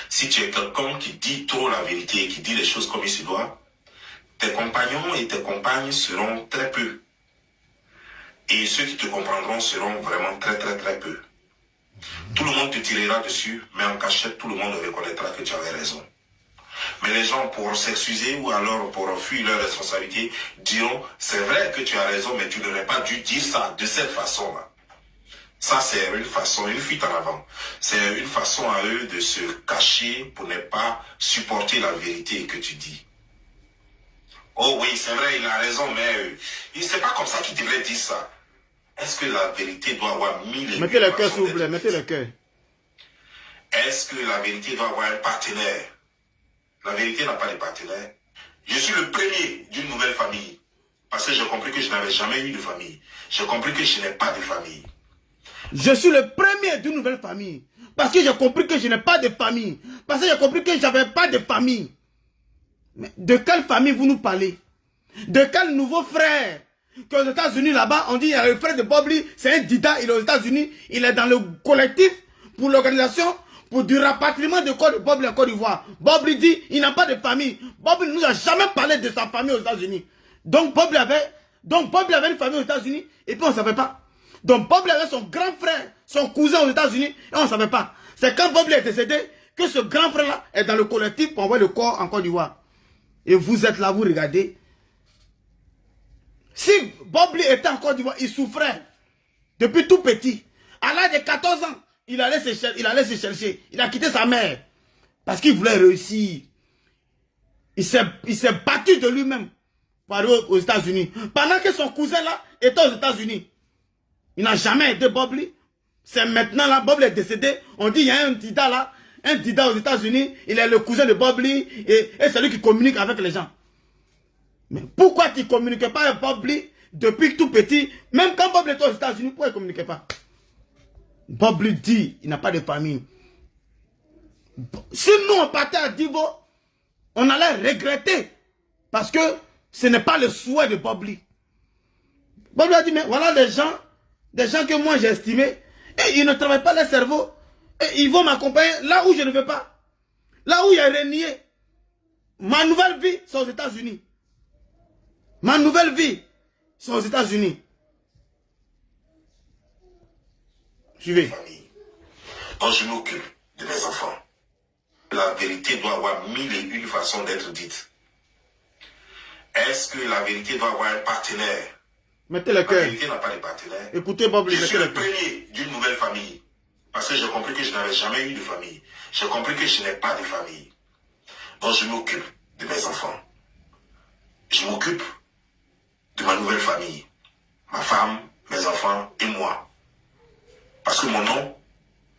Si tu es quelqu'un qui dit trop la vérité et qui dit les choses comme il se doit, tes compagnons et tes compagnes seront très peu. Et ceux qui te comprendront seront vraiment très très très peu. Tout le monde te tirera dessus, mais en cachette, tout le monde reconnaîtra que tu avais raison. Mais les gens, pour s'excuser ou alors pour fuir leur responsabilité, diront, c'est vrai que tu as raison, mais tu n'aurais pas dû dire ça de cette façon-là. Ça, c'est une façon, une fuite en avant. C'est une façon à eux de se cacher pour ne pas supporter la vérité que tu dis. Oh oui, c'est vrai, il a raison, mais c'est pas comme ça qu'il devrait dire ça. Est-ce que la vérité doit avoir mille et mettez le cœur, s'il vous plaît, mettez le cœur. Est-ce que la vérité doit avoir un partenaire? La vérité n'a pas de partenaire. Je suis le premier d'une nouvelle famille. Parce que j'ai compris que je n'avais jamais eu de famille. J'ai compris que je n'ai pas de famille. Je suis le premier d'une nouvelle famille. Parce que j'ai compris que je n'ai pas de famille. Parce que j'ai compris que je n'avais pas de famille. Mais de quelle famille vous nous parlez? De quel nouveau frère? Qu'aux États-Unis, là-bas, on dit il y a le frère de Bobli, c'est un dida, il est aux États-Unis, il est dans le collectif pour l'organisation, pour du rapatriement de corps de Bobli en Côte d'Ivoire. Bobli dit il n'a pas de famille. Bobli ne nous a jamais parlé de sa famille aux États-Unis. Donc Bobli avait une famille aux États-Unis et puis on ne savait pas. Donc Bobli avait son grand frère, son cousin aux États-Unis et on ne savait pas. C'est quand Bobli est décédé que ce grand frère-là est dans le collectif pour envoyer le corps en Côte d'Ivoire. Et vous êtes là, vous regardez. Si Bobli était en Côte d'Ivoire, il souffrait depuis tout petit. À l'âge de 14 ans, il allait se chercher. Il a quitté sa mère parce qu'il voulait réussir. Il s'est battu de lui-même pour aller aux États-Unis. Pendant que son cousin là était aux États-Unis. Il n'a jamais aidé Bobli. C'est maintenant là, Bobli est décédé. On dit il y a un dida là, un dida aux États-Unis, il est le cousin de Bob Lee et c'est lui qui communique avec les gens. Mais pourquoi tu ne communiques pas avec Bob Lee depuis tout petit? Même quand Bob Lee était aux États-Unis, pourquoi il ne communiquait pas? Bob Lee dit il n'a pas de famille. Si nous on partait à Divo, on allait regretter. Parce que ce n'est pas le souhait de Bob Lee. Bob Lee a dit, mais voilà des gens que moi j'ai estimés, et ils ne travaillent pas leur cerveau, et ils vont m'accompagner là où je ne veux pas. Là où il y a renié. Ma nouvelle vie, c'est aux États-Unis. Ma nouvelle vie, c'est aux États-Unis. Suivez. Quand je m'occupe de mes enfants, la vérité doit avoir mille et une façons d'être dite. Est-ce que la vérité doit avoir un partenaire? Mettez le La cœur. vérité n'a pas de partenaire. Écoutez Bob Lee, Je mettez suis le le cœur. premier d'une nouvelle famille. Parce que j'ai compris que je n'avais jamais eu de famille. J'ai compris que je n'ai pas de famille. Donc je m'occupe de mes enfants. Je m'occupe de ma nouvelle famille. Ma femme, mes enfants et moi. Parce que mon nom,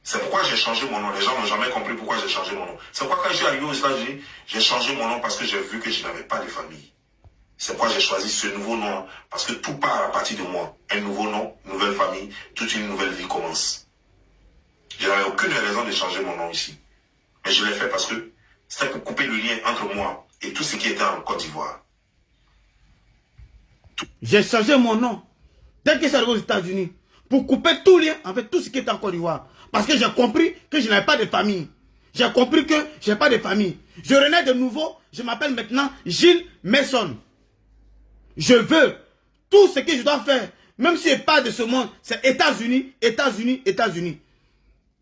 c'est pourquoi j'ai changé mon nom. Les gens n'ont jamais compris pourquoi j'ai changé mon nom. C'est pourquoi quand je suis arrivé aux États-Unis, j'ai changé mon nom parce que j'ai vu que je n'avais pas de famille. C'est pourquoi j'ai choisi ce nouveau nom. Parce que tout part à partir de moi. Un nouveau nom, une nouvelle famille, toute une nouvelle vie commence. Je n'avais aucune raison de changer mon nom ici. Mais je l'ai fait parce que c'était pour couper le lien entre moi et tout ce qui était en Côte d'Ivoire. J'ai changé mon nom dès que je suis arrivé aux États-Unis pour couper tout lien avec tout ce qui est en Côte d'Ivoire. Parce que j'ai compris que je n'avais pas de famille. J'ai compris que je n'ai pas de famille. Je renais de nouveau, je m'appelle maintenant Gilles Mason. Je veux tout ce que je dois faire, même si je n'ai pas de ce monde, c'est États-Unis, États-Unis, États-Unis.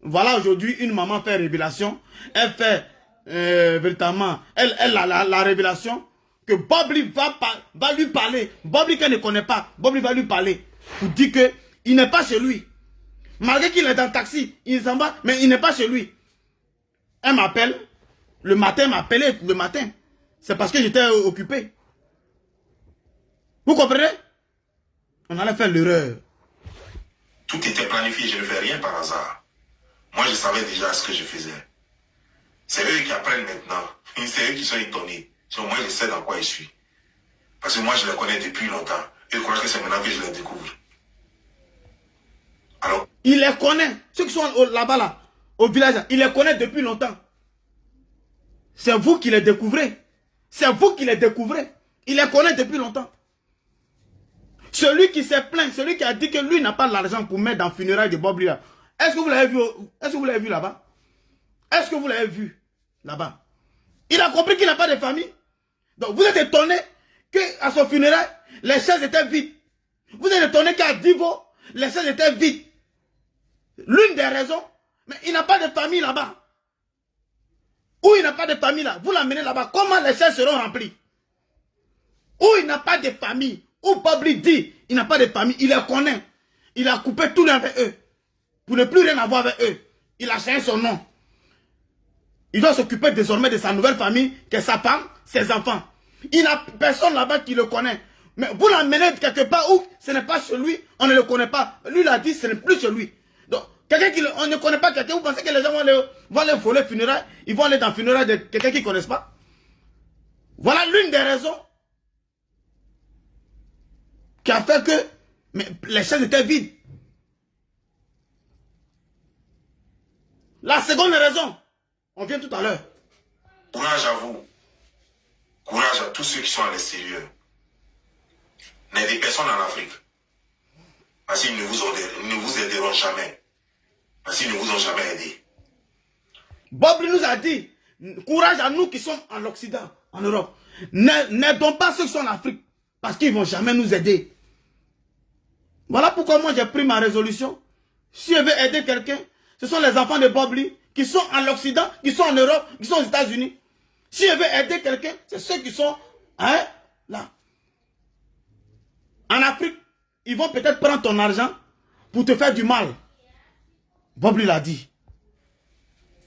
Voilà aujourd'hui une maman fait révélation. Elle fait véritablement, elle a la révélation que Bob Lee va lui parler. Bob Lee qu'elle ne connaît pas, Bob Lee va lui parler pour dire qu'il n'est pas chez lui. Malgré qu'il est dans le taxi, il s'en va, mais il n'est pas chez lui. Elle m'appelle, le matin, elle m'a appelé le matin. C'est parce que j'étais occupé. Vous comprenez? On allait faire l'erreur. Tout était planifié, je ne fais rien par hasard. Moi, je savais déjà ce que je faisais. C'est eux qui apprennent maintenant. C'est eux qui sont étonnés. Moi, je sais dans quoi je suis. Parce que moi, je les connais depuis longtemps. Ils croient que c'est maintenant que je les découvre. Alors, il les connaît. Ceux qui sont là-bas, là, au village, il les connaît depuis longtemps. C'est vous qui les découvrez. C'est vous qui les découvrez. Il les connaît depuis longtemps. Celui qui s'est plaint, celui qui a dit que lui n'a pas l'argent pour mettre dans le funérail de Bob Lee, est-ce que vous l'avez vu, là-bas? Est-ce que vous l'avez vu là-bas? Il a compris qu'il n'a pas de famille. Donc vous êtes étonné qu'à son funérail, les chaises étaient vides. Vous êtes étonné qu'à Divo, les chaises étaient vides. L'une des raisons, mais il n'a pas de famille là-bas. Où il n'a pas de famille là, vous l'amenez là-bas, comment les chaises seront remplies? Où il n'a pas de famille, où Bob Lee dit, il n'a pas de famille, il les connaît. Il a coupé tout lien avec eux. Pour ne plus rien avoir avec eux. Il a changé son nom. Il doit s'occuper désormais de sa nouvelle famille, que sa femme, ses enfants. Il n'a personne là-bas qui le connaît. Mais vous l'amenez quelque part où ce n'est pas chez lui, on ne le connaît pas. Lui l'a dit, ce n'est plus chez lui. Donc, quelqu'un on ne connaît pas quelqu'un, vous pensez que les gens vont aller voler le funérail, ils vont aller dans le funérail de quelqu'un qu'ils ne connaissent pas? Voilà l'une des raisons qui a fait que les chaises étaient vides. La seconde raison, on vient tout à l'heure. courage à vous. Courage à tous ceux qui sont à l'extérieur. N'aidez personne en Afrique. Parce qu'ils ne vous aideront jamais. Parce qu'ils ne vous ont jamais aidé. Bob Lee nous a dit, courage à nous qui sommes en Occident, en Europe. N'aidons pas ceux qui sont en Afrique. Parce qu'ils ne vont jamais nous aider. Voilà pourquoi moi j'ai pris ma résolution. Si je veux aider quelqu'un, ce sont les enfants de Bob Lee qui sont en Occident, qui sont en Europe, qui sont aux États-Unis. Si je veux aider quelqu'un, c'est ceux qui sont là. En Afrique, ils vont peut-être prendre ton argent pour te faire du mal. Bob Lee l'a dit.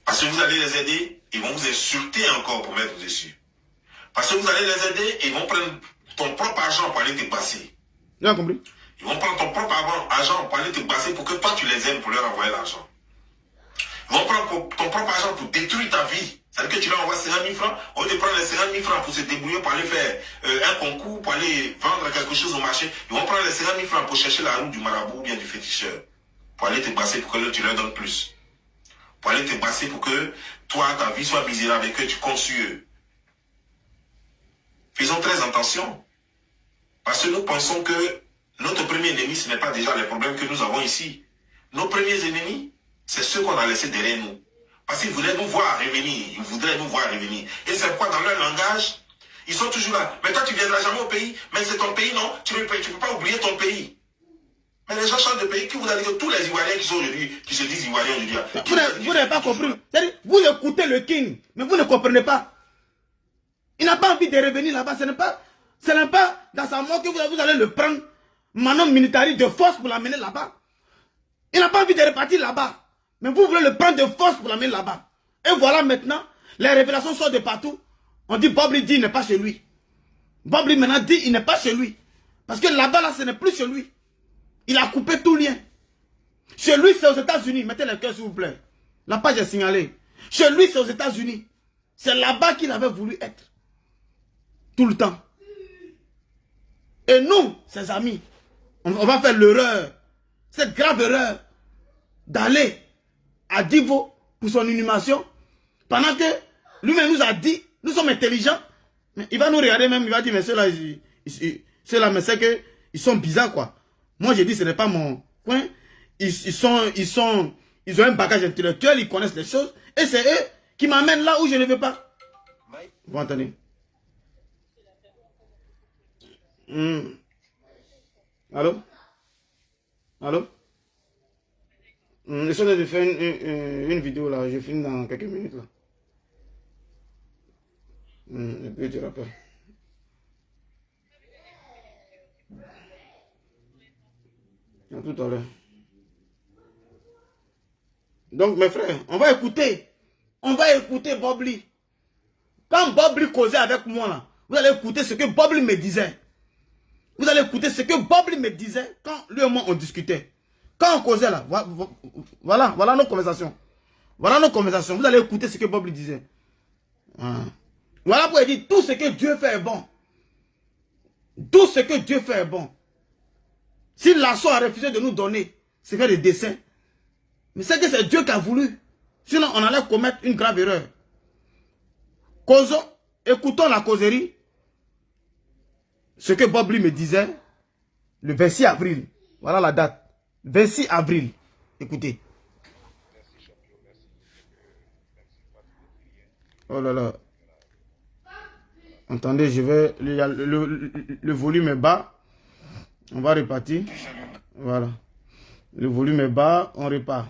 Parce que vous allez les aider, ils vont vous insulter encore pour mettre dessus. Parce que vous allez les aider, ils vont prendre ton propre argent pour aller te passer. Tu as compris? Ils vont prendre ton propre argent pour aller te passer pour que toi tu les aimes pour leur envoyer l'argent. Ils vont prendre ton propre argent pour détruire ta vie. C'est-à-dire que tu leur envoies 50 000 francs, on te prendre les 50 000 francs pour se débrouiller, pour aller faire un concours, pour aller vendre quelque chose au marché. Ils vont prendre les 50 000 francs pour chercher la roue du marabout ou bien du féticheur. Pour aller te passer pour que tu leur donnes plus. Pour aller te passer pour que toi, ta vie soit misérable et que tu comptes sur eux. Faisons très attention. Parce que nous pensons que notre premier ennemi, ce n'est pas déjà les problèmes que nous avons ici. Nos premiers ennemis, c'est ceux qu'on a laissés derrière nous. Parce qu'ils voulaient nous voir revenir. Ils voudraient nous voir revenir. Et c'est pourquoi dans leur langage, ils sont toujours là. Mais toi, tu ne viendras jamais au pays. Mais c'est ton pays, non? Tu ne peux pas oublier ton pays. Mais les gens changent de pays. Qui vous a dit que tous les Ivoiriens qui sont aujourd'hui, qui se disent Ivoiriens aujourd'hui... Vous n'avez pas compris. Vous écoutez le King, mais vous ne comprenez pas. Il n'a pas envie de revenir là-bas. Ce n'est pas dans sa mort que vous allez le prendre, maintenant militaire de force pour l'amener là-bas. Il n'a pas envie de repartir là-bas. Mais vous voulez le prendre de force pour l'amener là-bas. Et voilà maintenant, les révélations sortent de partout. On dit Bobli dit il n'est pas chez lui. Bobli maintenant dit il n'est pas chez lui. Parce que là-bas, là, ce n'est plus chez lui. Il a coupé tout lien. Chez lui, c'est aux États-Unis. Mettez le cœur s'il vous plaît. La page est signalée. Chez lui, c'est aux États-Unis. C'est là-bas qu'il avait voulu être. Tout le temps. Et nous, ses amis, on va faire l'erreur, cette grave erreur, d'aller à Divo pour son inhumation, pendant que lui-même nous a dit, nous sommes intelligents, mais il va nous regarder même, il va dire, mais ceux-là, mais c'est qu'ils sont bizarres, quoi. Moi, j'ai dit, ce n'est pas mon point. Ils ont un bagage intellectuel, ils connaissent les choses, et c'est eux qui m'amènent là où je ne veux pas. Vous entendez? Allô? Allô? J'essaie de faire une vidéo là, je finis dans quelques minutes là. Et puis tu rappelles. À tout à l'heure. Donc mes frères, on va écouter. On va écouter Bobli. Quand Bobli causait avec moi là, vous allez écouter ce que Bobli me disait. Vous allez écouter ce que Bobli me disait quand lui et moi on discutait. Quand on causait là, voilà nos conversations. Voilà nos conversations. Vous allez écouter ce que Bobli disait. Voilà pourquoi il dit tout ce que Dieu fait est bon. Tout ce que Dieu fait est bon. Si l'assaut a refusé de nous donner, c'est faire des dessins. Mais c'est que c'est Dieu qui a voulu. Sinon on allait commettre une grave erreur. Causons, écoutons la causerie. Ce que Bobli me disait le 26 avril. Voilà la date. 26 avril. Écoutez. Oh là là. Attendez, je vais... Le volume est bas. On va repartir. Voilà. Le volume est bas. On repart.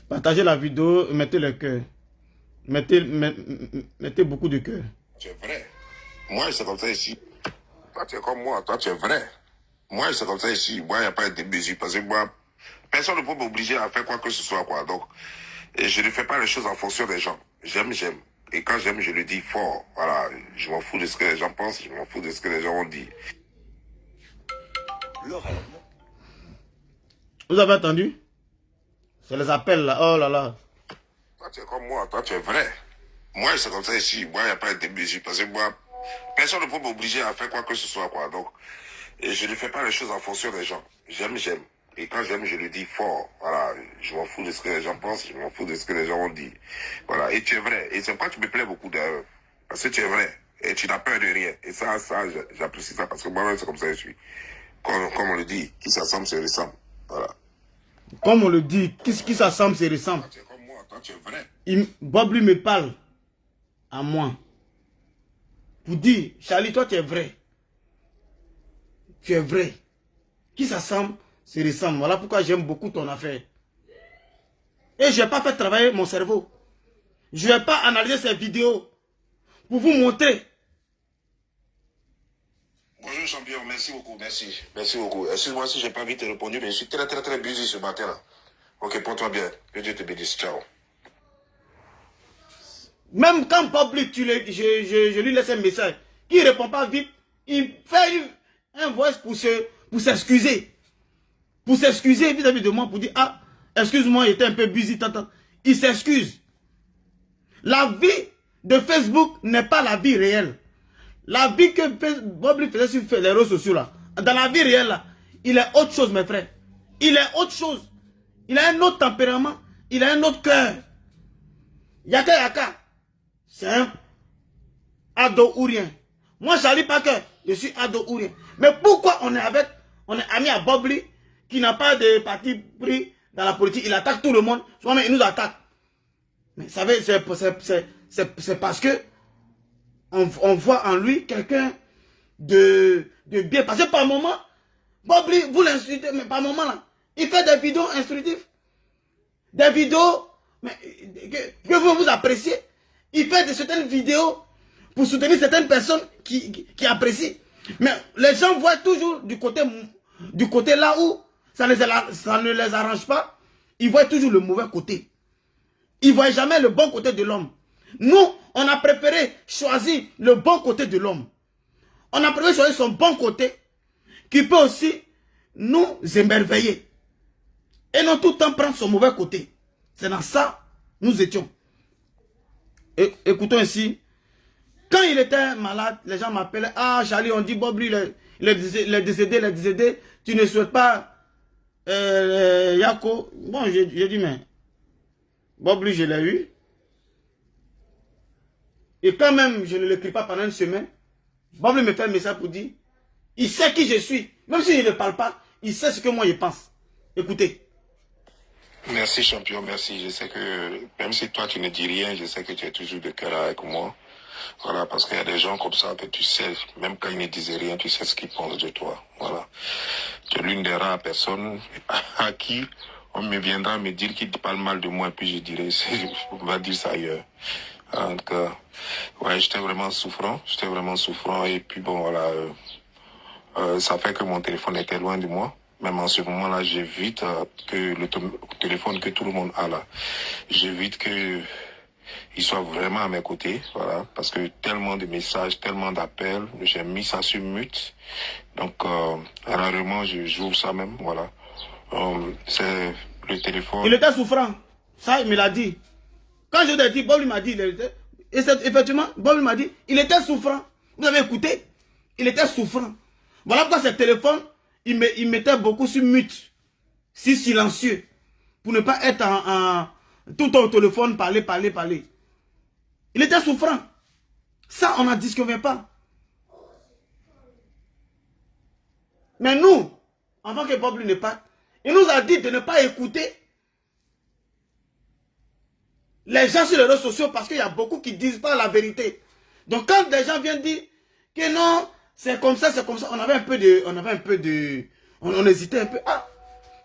Partagez la vidéo. Mettez le cœur. Mettez beaucoup de cœur. Tu es vrai. Moi, c'est comme ça ici. Toi, tu es comme moi. Toi, tu es vrai. Moi, c'est comme ça ici. Moi, il n'y a pas de mesure. Parce que moi, personne ne peut m'obliger à faire quoi que ce soit, quoi. Donc, je ne fais pas les choses en fonction des gens. J'aime, j'aime. Et quand j'aime, je le dis fort. Voilà. Je m'en fous de ce que les gens pensent. Je m'en fous de ce que les gens ont dit. Vous avez entendu? C'est les appels là. Oh là là. Toi, tu es comme moi. Toi, tu es vrai. Moi, c'est comme ça ici. Moi, il n'y a pas de mesure. Parce que moi, personne ne peut m'obliger à faire quoi que ce soit, quoi. Donc, je ne fais pas les choses en fonction des gens. J'aime, j'aime. Et quand j'aime, je le dis fort. Voilà. Je m'en fous de ce que les gens pensent. Je m'en fous de ce que les gens ont dit. Voilà. Et tu es vrai. Et c'est pourquoi tu me plais beaucoup d'ailleurs. Parce que tu es vrai. Et tu n'as peur de rien. Et ça, j'apprécie ça. Parce que moi-même, c'est comme ça que je suis. Comme on le dit, qui s'assemble, se ressemble. Voilà. Comme on le dit, qui s'assemble, se ressemble. Toi, tu es comme moi. Toi, tu es vrai. Bobli me parle à moi. Pour dire, Charlie, toi, tu es vrai. Tu es vrai. Qui s'assemble, se ressemble. Voilà pourquoi j'aime beaucoup ton affaire. Et je n'ai pas fait travailler mon cerveau. Je ne vais pas analyser ces vidéos pour vous montrer. Bonjour champion, merci beaucoup, merci. Merci beaucoup. Excuse-moi si je n'ai pas vite répondu, mais je suis très très très busy ce matin-là. Ok, porte-toi bien. Que Dieu te bénisse. Ciao. Même quand Bobli, je lui laisse un message, il ne répond pas vite, il fait un voice pour s'excuser. pour s'excuser vis-à-vis de moi, pour dire, ah, excuse-moi, il était un peu busy, tata. Il s'excuse. La vie de Facebook n'est pas la vie réelle. La vie que Bobli faisait sur les réseaux sociaux, là, dans la vie réelle, là, il est autre chose, mes frères. Il est autre chose. Il a un autre tempérament. Il a un autre cœur. Yaka, c'est un ado ou rien. Moi, Charlie Parker, je suis ado ou rien. Mais pourquoi on est ami à Bobli, qui n'a pas de parti pris dans la politique, il attaque tout le monde, souvent il nous attaque. Mais vous savez, c'est parce que on voit en lui quelqu'un de bien. Parce que par moment, Bobli, vous l'insultez, mais par moment là, il fait des vidéos instructives. Des vidéos mais, que vous appréciez. Il fait certaines vidéos pour soutenir certaines personnes qui apprécient. Mais les gens voient toujours du côté là où ça ne les arrange pas. Ils voient toujours le mauvais côté. Ils ne voient jamais le bon côté de l'homme. Nous, on a préféré choisir le bon côté de l'homme. On a préféré choisir son bon côté qui peut aussi nous émerveiller. Et non tout le temps prendre son mauvais côté. C'est dans ça nous étions. Écoutons ici. Quand il était malade, les gens m'appelaient. Ah, Charlie, on dit Bobli, il est décédé. Tu ne souhaites pas Yako. Bon, j'ai dit, mais Bobli, je l'ai eu. Et quand même, je ne l'écris pas pendant une semaine. Bobli me fait un message pour dire, il sait qui je suis. Même s'il ne parle pas, il sait ce que moi je pense. Écoutez. Merci champion, merci. Je sais que même si toi tu ne dis rien, je sais que tu es toujours de cœur avec moi. Voilà, parce qu'il y a des gens comme ça que tu sais, même quand ils ne disent rien, tu sais ce qu'ils pensent de toi. Voilà. Tu es l'une des rares personnes à qui on me viendra me dire qu'il parle mal de moi et puis je dirais, on va dire ça ailleurs. Donc, ouais, j'étais vraiment souffrant et puis bon, voilà, ça fait que mon téléphone était loin de moi. Même en ce moment-là, j'évite que le téléphone que tout le monde a là, j'évite que il soit vraiment à mes côtés, voilà, parce que tellement de messages, tellement d'appels, j'ai mis ça sur mute, donc rarement j'ouvre ça même, voilà. C'est le téléphone. Il était souffrant, ça il me l'a dit. Quand je l'ai dit, Bob m'a dit, effectivement, Bob m'a dit, il était souffrant. Vous avez écouté? Il était souffrant. Voilà pourquoi ce téléphone, il mettait beaucoup sur mute, si silencieux, pour ne pas être tout au téléphone, parler. Il était souffrant. Ça, on n'en discute pas. Mais nous, avant que Bob ne parte, il nous a dit de ne pas écouter les gens sur les réseaux sociaux parce qu'il y a beaucoup qui ne disent pas la vérité. Donc quand des gens viennent dire que non, c'est comme ça, on avait un peu de, on hésitait un peu. Ah,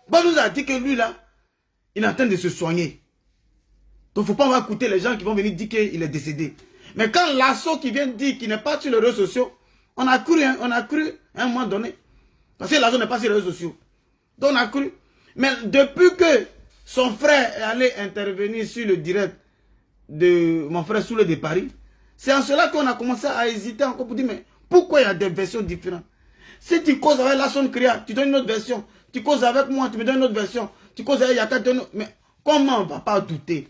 Bob nous a dit que lui là, il est en train de se soigner. Donc il ne faut pas écouter les gens qui vont venir dire qu'il est décédé. Mais quand l'assaut qui vient dire qu'il n'est pas sur les réseaux sociaux, on a cru à un moment donné. Parce que l'assaut n'est pas sur les réseaux sociaux. Donc on a cru. Mais depuis que son frère est allé intervenir sur le direct de mon frère Soule de Paris, c'est en cela qu'on a commencé à hésiter encore pour dire, mais pourquoi il y a des versions différentes? Si tu causes avec Lasson Kriya, tu donnes une autre version. Tu causes avec moi, tu me donnes une autre version. Tu causes avec Yaka, tu donnes une autre. Mais comment on ne va pas douter?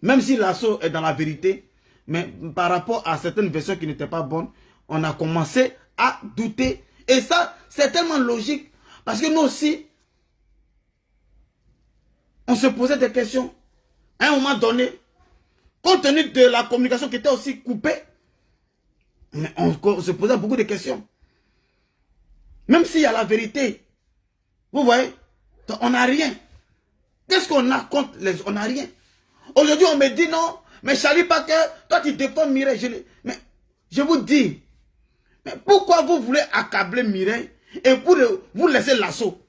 Même si l'assaut est dans la vérité, mais par rapport à certaines versions qui n'étaient pas bonnes, on a commencé à douter. Et ça, c'est tellement logique. Parce que nous aussi, on se posait des questions. À un moment donné, compte tenu de la communication qui était aussi coupée, mais on se posait beaucoup de questions. Même s'il y a la vérité, vous voyez, on n'a rien. Qu'est-ce qu'on a contre les... On n'a rien. Aujourd'hui, on me dit non, mais Charlie Parker, toi tu défends Mireille. Mais je vous dis, mais pourquoi vous voulez accabler Mireille et vous laissez l'assaut?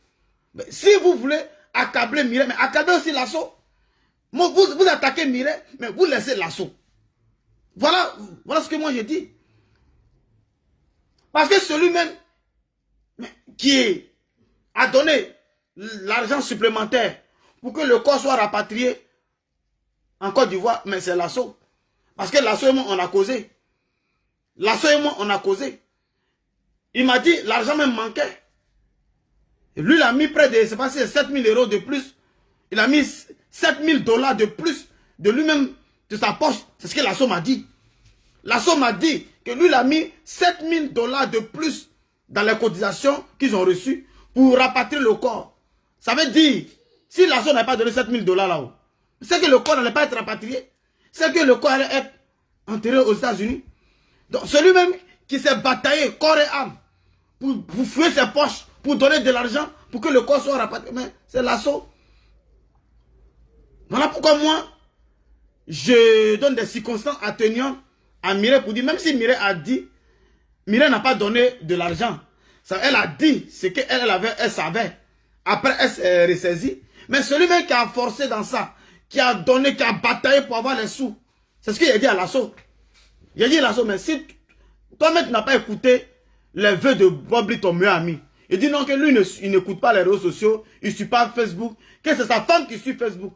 Si vous voulez accabler Mireille, mais accablez aussi l'assaut. Vous attaquez Mireille, mais vous laissez l'assaut. Voilà ce que moi je dis. Parce que celui-même qui a donné l'argent supplémentaire pour que le corps soit rapatrié en Côte d'Ivoire, mais c'est l'assaut. Parce que l'assaut et moi, on a causé. L'assaut et moi, on a causé. Il m'a dit, l'argent même manquait. Et lui, il a mis près de, c'est pas 7 000 € de plus. Il a mis 7 000 $ de plus de lui-même, de sa poche. C'est ce que l'assaut m'a dit. L'assaut m'a dit que lui, il a mis 7 000 $ de plus dans les cotisations qu'ils ont reçues pour rapatrier le corps. Ça veut dire, si l'assaut n'a pas donné 7 000 $ là-haut, c'est que le corps n'allait pas être rapatrié. C'est que le corps allait être enterré aux États-Unis. Donc, celui-même qui s'est bataillé corps et âme pour fouiller ses poches, pour donner de l'argent, pour que le corps soit rapatrié, mais c'est l'assaut. Voilà pourquoi moi, je donne des circonstances atténuantes à Mireille pour dire, même si Mireille a dit, Mireille n'a pas donné de l'argent. Elle a dit ce qu'elle savait. Après, elle s'est ressaisie. Mais celui-même qui a forcé dans ça, qui a donné, qui a bataillé pour avoir les sous, c'est ce qu'il a dit à l'assaut. Il a dit à l'assaut, mais si toi-même tu n'as pas écouté les vœux de Bobli, ton meilleur ami, il dit non, que lui, il n'écoute pas les réseaux sociaux, il ne suit pas Facebook, que c'est sa femme qui suit Facebook.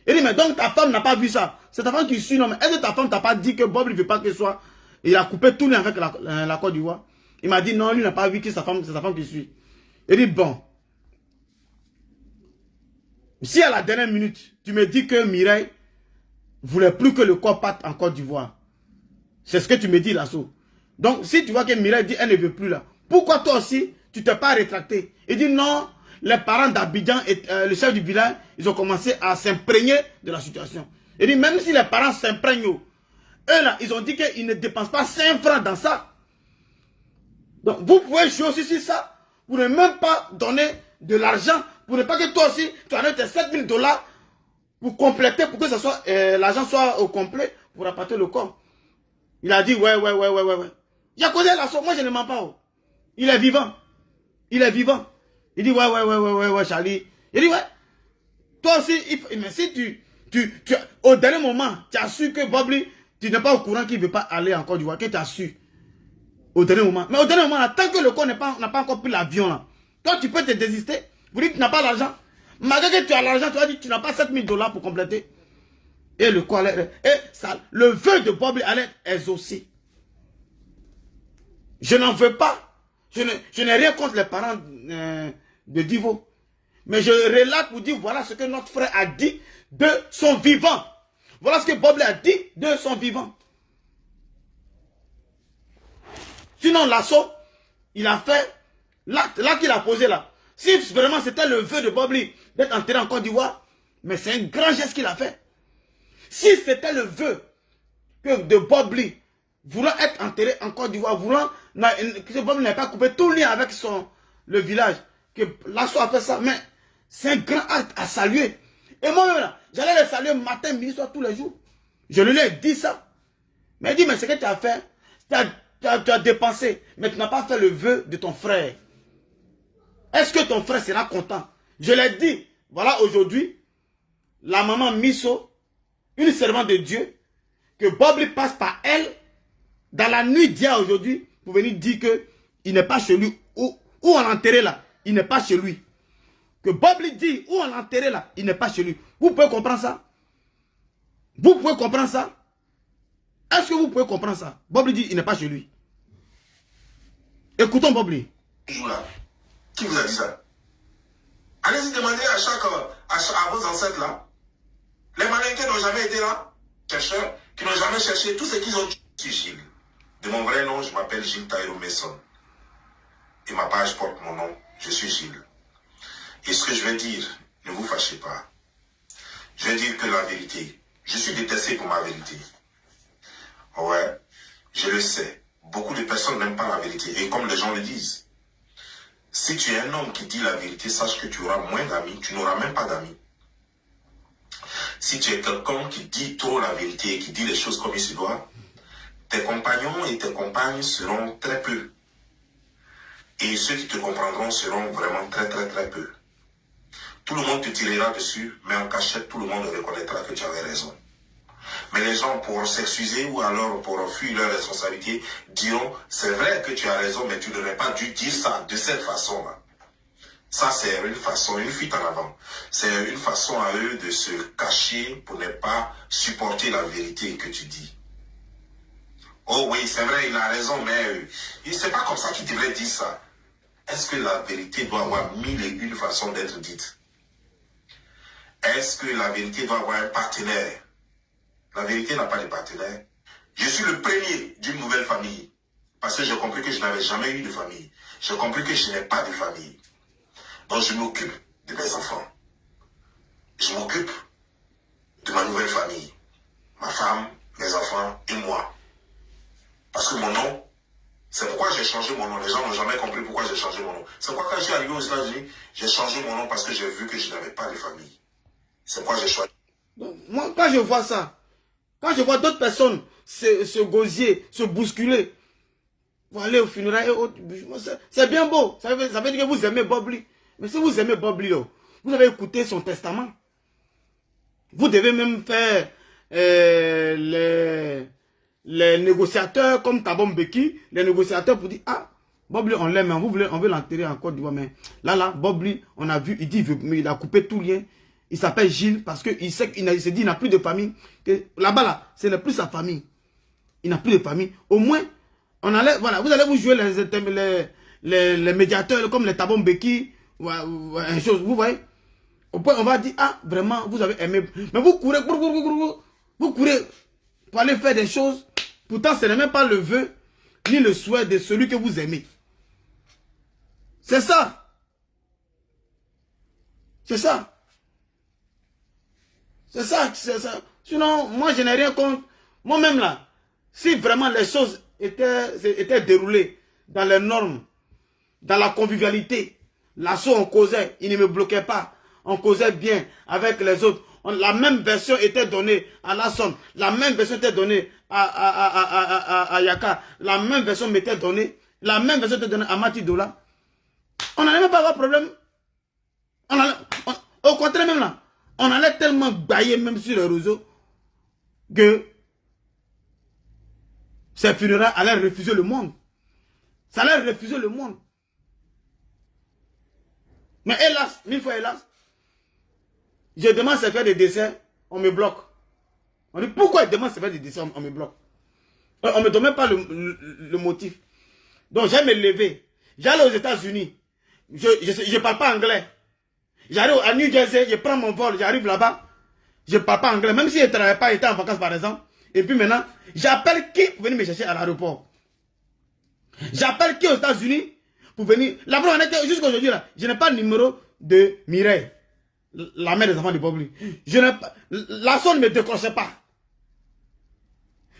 Il dit, mais donc ta femme n'a pas vu ça. C'est ta femme qui suit, non, mais est-ce que ta femme t'a pas dit que Bobli ne veut pas qu'il soit... Il a coupé tout lien avec la Côte d'Ivoire. Il m'a dit non, lui n'a pas vu que c'est sa femme qui suit. Il dit, bon. Si à la dernière minute, tu me dis que Mireille voulait plus que le corps parte en Côte d'Ivoire, c'est ce que tu me dis là-haut. Donc, si tu vois que Mireille dit elle ne veut plus là, pourquoi toi aussi, tu t'es pas rétracté? Il dit non, les parents d'Abidjan et le chef du village, ils ont commencé à s'imprégner de la situation. Il dit même si les parents s'imprègnent, eux là, ils ont dit qu'ils ne dépensent pas 5 francs dans ça. Donc, vous pouvez jouer aussi sur ça, pour ne même pas donner de l'argent, pour ne pas que toi aussi, tu en aies tes 7 000 $ pour compléter, pour que l'argent soit au complet, pour rapatrier le corps. Il a dit, ouais. Il a causé la sauce, moi je ne mens pas. Oh. Il est vivant. Il est vivant. Il dit, ouais, Charlie. Il dit, ouais. Toi aussi, mais si au dernier moment, tu as su que Bobli, tu n'es pas au courant qu'il ne veut pas aller en Côte d'Ivoire, que tu as su. Au dernier moment. Mais au dernier moment, là, tant que le corps n'a pas encore pris l'avion, là, toi, tu peux te désister. Vous dites que tu n'as pas l'argent. Malgré que tu as l'argent, tu as dit que tu n'as pas 7 000 $ pour compléter. Et le corps allait... Et ça, le vœu de Bobli allait être exaucé. Je n'en veux pas. Je n'ai rien contre les parents de Divo. Mais je relate pour dire, voilà ce que notre frère a dit de son vivant. Voilà ce que Bobli a dit de son vivant. Sinon, l'assaut, il a fait l'acte qu'il a posé là. Si vraiment c'était le vœu de Bobli d'être enterré en Côte d'Ivoire, mais c'est un grand geste qu'il a fait. Si c'était le vœu de Bobli voulant être enterré en Côte d'Ivoire, que Bobli n'ait pas coupé tout le lien avec le village, que l'assaut a fait ça, mais c'est un grand acte à saluer. Et moi-même là, j'allais le saluer matin, midi, soir, tous les jours. Je lui ai dit ça. Mais il dit, mais ce que tu as fait, tu as dépensé, mais tu n'as pas fait le vœu de ton frère. Est-ce que ton frère sera content? Je l'ai dit, voilà aujourd'hui, la maman Misso, une servante de Dieu, que Bobli passe par elle, dans la nuit d'hier aujourd'hui, pour venir dire qu'il n'est pas chez lui, où on l'a enterré là, il n'est pas chez lui. Que Bobli dit, où on l'a enterré là, il n'est pas chez lui. Vous pouvez comprendre ça? Vous pouvez comprendre ça? Est-ce que vous pouvez comprendre ça? Bobli dit, il n'est pas chez lui. Écoutons Bobli. Qui vous a dit ça? Allez-y demander à vos ancêtres là. Les Malinqués n'ont jamais été là. Chercheurs qui n'ont jamais cherché tout ce qu'ils ont dit. Gilles. De mon vrai nom, je m'appelle Gilles Taïro Messon. Et ma page porte mon nom. Je suis Gilles. Et ce que je vais dire, ne vous fâchez pas. Je vais dire que la vérité. Je suis détesté pour ma vérité. Ouais, je le sais. Beaucoup de personnes n'aiment pas la vérité. Et comme les gens le disent, si tu es un homme qui dit la vérité, sache que tu auras moins d'amis, tu n'auras même pas d'amis. Si tu es quelqu'un qui dit trop la vérité et qui dit les choses comme il se doit, tes compagnons et tes compagnes seront très peu. Et ceux qui te comprendront seront vraiment très peu. Tout le monde te tirera dessus, mais en cachette, tout le monde reconnaîtra que tu avais raison. Mais les gens, pour s'excuser ou alors pour fuir leur responsabilité, diront, c'est vrai que tu as raison, mais tu n'aurais pas dû dire ça de cette façon-là. Ça, c'est une façon, une fuite en avant. C'est une façon à eux de se cacher pour ne pas supporter la vérité que tu dis. Oh oui, c'est vrai, il a raison, mais c'est pas comme ça qu'il devrait dire ça. est-ce que la vérité doit avoir mille et une façons d'être dite? Est-ce que la vérité doit avoir un partenaire? La vérité n'a pas de partenaire. Je suis le premier d'une nouvelle famille. Parce que j'ai compris que je n'avais jamais eu de famille. J'ai compris que je n'ai pas de famille. Donc je m'occupe de mes enfants. Je m'occupe de ma nouvelle famille. Ma femme, mes enfants et moi. Parce que mon nom, c'est pourquoi j'ai changé mon nom. Les gens n'ont jamais compris pourquoi j'ai changé mon nom. C'est pourquoi quand je suis arrivé aux États-Unis, j'ai changé mon nom parce que j'ai vu que je n'avais pas de famille. C'est pourquoi j'ai choisi. Donc, moi, quand je vois ça, quand je vois d'autres personnes se gosier, se bousculer, pour aller au funérailles et autres, c'est bien beau. Ça veut dire que vous aimez Bob Lee. Mais si vous aimez Bob Lee, vous avez écouté son testament. Vous devez même faire les négociateurs comme Thabo Mbeki, les négociateurs pour dire, ah, Bob Lee, on l'aime, on veut l'enterrer en Côte d'Ivoire. Mais là, Bob Lee, on a vu, il dit, il a coupé tout lien. Il s'appelle Gilles parce qu'il sait qu'il s'est dit, il n'a plus de famille. Là-bas, là, ce n'est plus sa famille. Il n'a plus de famille. Au moins, on allait, voilà, vous allez vous jouer les médiateurs comme les Thabo Mbeki, une chose, vous voyez. Au point, on va dire, ah, vraiment, vous avez aimé. Mais vous courez pour aller faire des choses. Pourtant, ce n'est même pas le vœu, ni le souhait de celui que vous aimez. C'est ça. C'est ça. C'est ça, c'est ça. Sinon, moi, je n'ai rien contre. Moi-même, là, si vraiment les choses étaient déroulées dans les normes, dans la convivialité, l'assaut, on causait, il ne me bloquait pas. On causait bien avec les autres. La même version était donnée à Lasson. La même version était donnée à Yaka. La même version m'était donnée. La même version était donnée à Matidola. On n'allait même pas avoir de problème. Au contraire, même là. On allait tellement bailler même sur les réseaux que ces funérailles allaient refuser le monde. Ça allait refuser le monde. Mais hélas, mille fois hélas, je demande à faire des dessins, on me bloque. On dit pourquoi il demande à faire des dessins, on me bloque. On ne me donne même pas le motif. Donc j'ai me lever. J'allais aux États-Unis. Je ne parle pas anglais. J'arrive à New Jersey, je prends mon vol, j'arrive là-bas, je ne parle pas anglais, même si je ne travaille pas, j'étais en vacances par exemple. Et puis maintenant, j'appelle qui pour venir me chercher à l'aéroport? J'appelle qui aux États-Unis pour venir? Là-bas, on était jusqu'à aujourd'hui, là, je n'ai pas le numéro de Mireille, la mère des enfants de Bob Lee. La sonne ne me décrochait pas.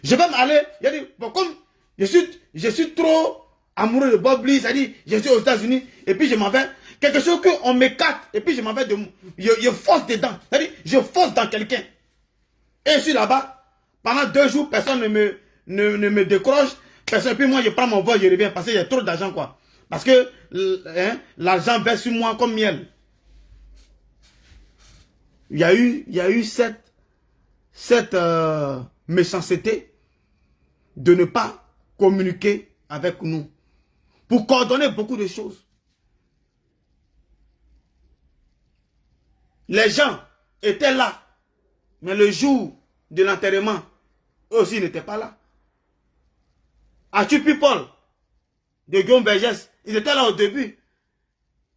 Je vais m'aller, il dit, bon, comme je suis trop amoureux de Bob Lee, c'est-à-dire, je suis aux États-Unis, et puis je m'en vais. Quelque chose qu'on m'écarte et puis je m'en vais je force dedans. C'est-à-dire, je force dans quelqu'un. Et je suis là-bas. Pendant 2 jours, personne ne me décroche. Personne, et puis moi, je prends mon vol, je reviens parce qu'il y a trop d'argent, quoi. Parce que l'argent verse sur moi comme miel. Il y a eu cette méchanceté de ne pas communiquer avec nous. Pour coordonner beaucoup de choses. Les gens étaient là. Mais le jour de l'enterrement, eux aussi n'étaient pas là. Arthur People, de Guillaume Vergès, ils étaient là au début.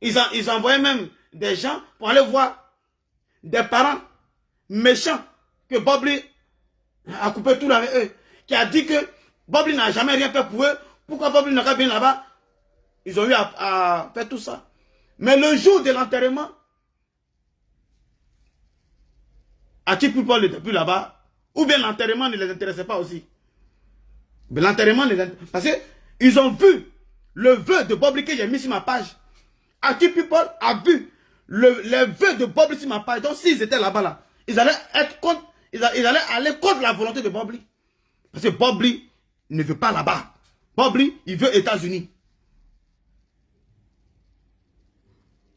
Ils envoyaient même des gens pour aller voir des parents méchants que Bob Lee a coupé tout avec eux. Qui a dit que Bob Lee n'a jamais rien fait pour eux. Pourquoi Bob Lee n'a pas bien là-bas? Ils ont eu à faire tout ça. Mais le jour de l'enterrement, Arthur People n'était plus là-bas. Ou bien l'enterrement ne les intéressait pas aussi. Mais l'enterrement ne les intéressait pas. Parce qu'ils ont vu le vœu de Bob Lee que j'ai mis sur ma page. Arthur People a vu les vœux de Bob Lee sur ma page. Donc s'ils étaient là-bas, là, ils allaient être contre, ils allaient aller contre la volonté de Bob Lee. Parce que Bob Lee ne veut pas là-bas. Bob Lee, il veut États-Unis.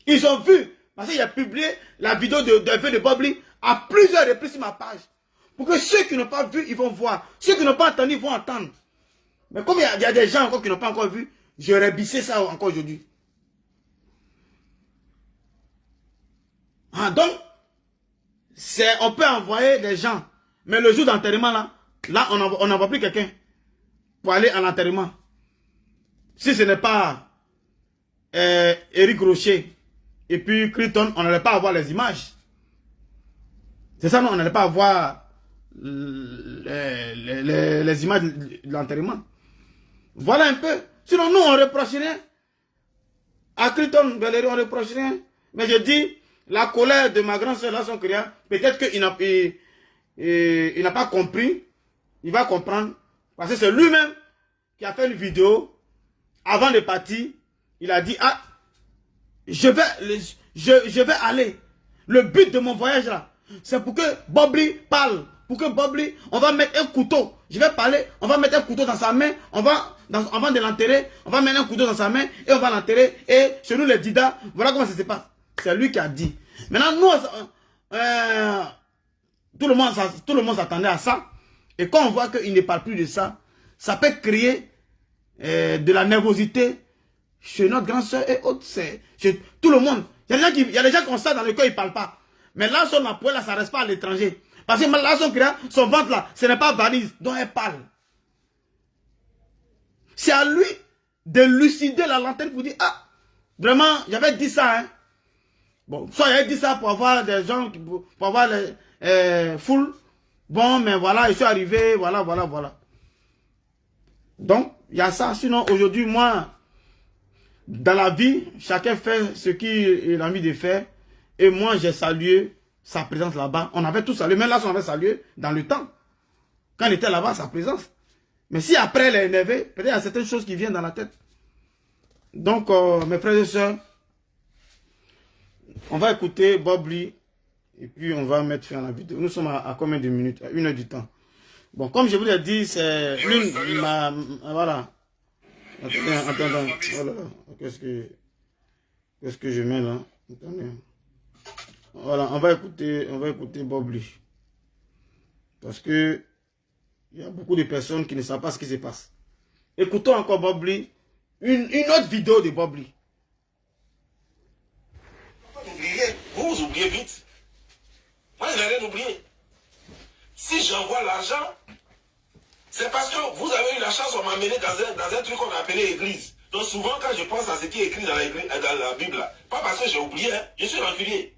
Ils ont vu, parce qu'il a publié la vidéo de vœux de Bob Lee à plusieurs reprises sur ma page. Pour que ceux qui n'ont pas vu, ils vont voir. Ceux qui n'ont pas entendu, ils vont entendre. Mais comme il y a des gens encore qui n'ont pas encore vu, j'aurais bissé ça encore aujourd'hui. Ah, donc, on peut envoyer des gens. Mais le jour d'enterrement, là, on n'envoie plus quelqu'un pour aller à l'enterrement. Si ce n'est pas Eric Rocher et puis Clinton, on n'allait pas avoir les images. C'est ça, non, on n'allait pas avoir les images de l'enterrement. Voilà un peu. Sinon, nous, on ne reproche rien. À Clinton, Valérie, on ne reproche rien. Mais je dis, la colère de ma grande soeur, là, son créa, peut-être qu'il n'a pas compris. Il va comprendre. Parce que c'est lui-même qui a fait une vidéo avant de partir. Il a dit, ah, je vais aller. Le but de mon voyage là, c'est pour que Bobli parle. Pour que Bobli, on va mettre un couteau. Je vais parler, on va mettre un couteau dans sa main. Avant de l'enterrer, on va mettre un couteau dans sa main et on va l'enterrer. Et chez nous les Dida, voilà comment ça se passe. C'est lui qui a dit. Maintenant, nous, tout le monde s'attendait à ça. Et quand on voit qu'il ne parle plus de ça, ça peut créer de la nervosité chez notre grande soeur et autres. Chez tout le monde. Il y a des gens qui ont ça dans le cœur, ils ne parlent pas. Mais là, son appui, là, ça ne reste pas à l'étranger. Parce que là, son ventre, là, ce n'est pas valise dont elle parle. C'est à lui de lucider la lanterne pour dire, ah, vraiment, j'avais dit ça, hein. Bon, soit j'avais dit ça pour avoir des gens, pour avoir les foules. Bon, mais voilà, je suis arrivé, voilà. Donc, il y a ça. Sinon, aujourd'hui, moi, dans la vie, chacun fait ce qu'il a envie de faire. Et moi, j'ai salué sa présence là-bas. On avait tous salué. Même là, on avait salué dans le temps. Quand il était là-bas, sa présence. Mais si après, elle est énervée, peut-être il y a certaines choses qui viennent dans la tête. Donc, mes frères et sœurs, on va écouter Bob Lee. Et puis, on va mettre fin à la vidéo. Nous sommes à combien de minutes? À 1 heure du temps. Bon, comme je vous l'ai dit, c'est l'une... Voilà. Attends. Voilà. Qu'est-ce que je mets là? Attendez. Voilà, on va écouter Bob Lee. Parce que il y a beaucoup de personnes qui ne savent pas ce qui se passe. Écoutons encore Bob Lee. Une autre vidéo de Bob Lee. Vous oubliez vite. Moi, je n'ai rien oublié. Si j'envoie l'argent, c'est parce que vous avez eu la chance, on m'a mené dans un truc qu'on a appelé église. Donc souvent, quand je pense à ce qui est écrit dans la Bible, pas parce que j'ai oublié, hein, je suis rancunier.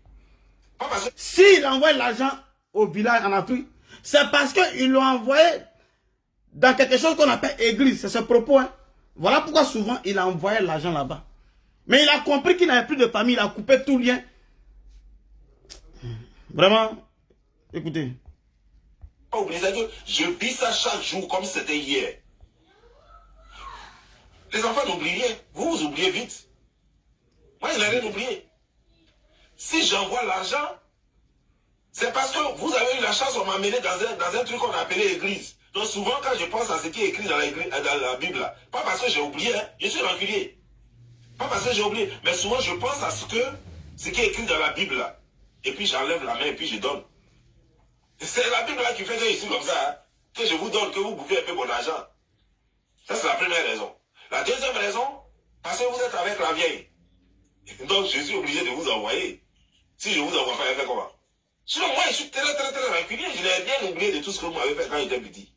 Pas parce que... S'il envoie l'argent au village en Afrique, c'est parce qu'ils l'ont envoyé dans quelque chose qu'on appelle église. C'est ce propos. Hein. Voilà pourquoi souvent il a envoyé l'argent là-bas. Mais il a compris qu'il n'avait plus de famille, il a coupé tout lien. Vraiment, écoutez. Pas oublier ça, je vis ça chaque jour comme si c'était hier. Les enfants n'oublient rien. Vous oubliez vite. Moi, je n'ai rien oublié. Si j'envoie l'argent, c'est parce que vous avez eu la chance, on m'a mené dans un truc qu'on a appelé église. Donc souvent, quand je pense à ce qui est écrit dans la Bible, pas parce que j'ai oublié, hein, je suis rancunier. Pas parce que j'ai oublié, mais souvent je pense à ce qui est écrit dans la Bible. Et puis j'enlève la main et puis je donne. C'est la Bible là qui fait que je suis comme ça, hein, que je vous donne, que vous bouffez un peu mon argent. Ça, c'est la première raison. La deuxième raison, parce que vous êtes avec la vieille. Donc je suis obligé de vous envoyer. Si je vous envoie pas, elle fait comment? Sinon, moi, je suis très rancunier. Je n'ai rien oublié de tout ce que vous m'avez fait quand j'étais petit.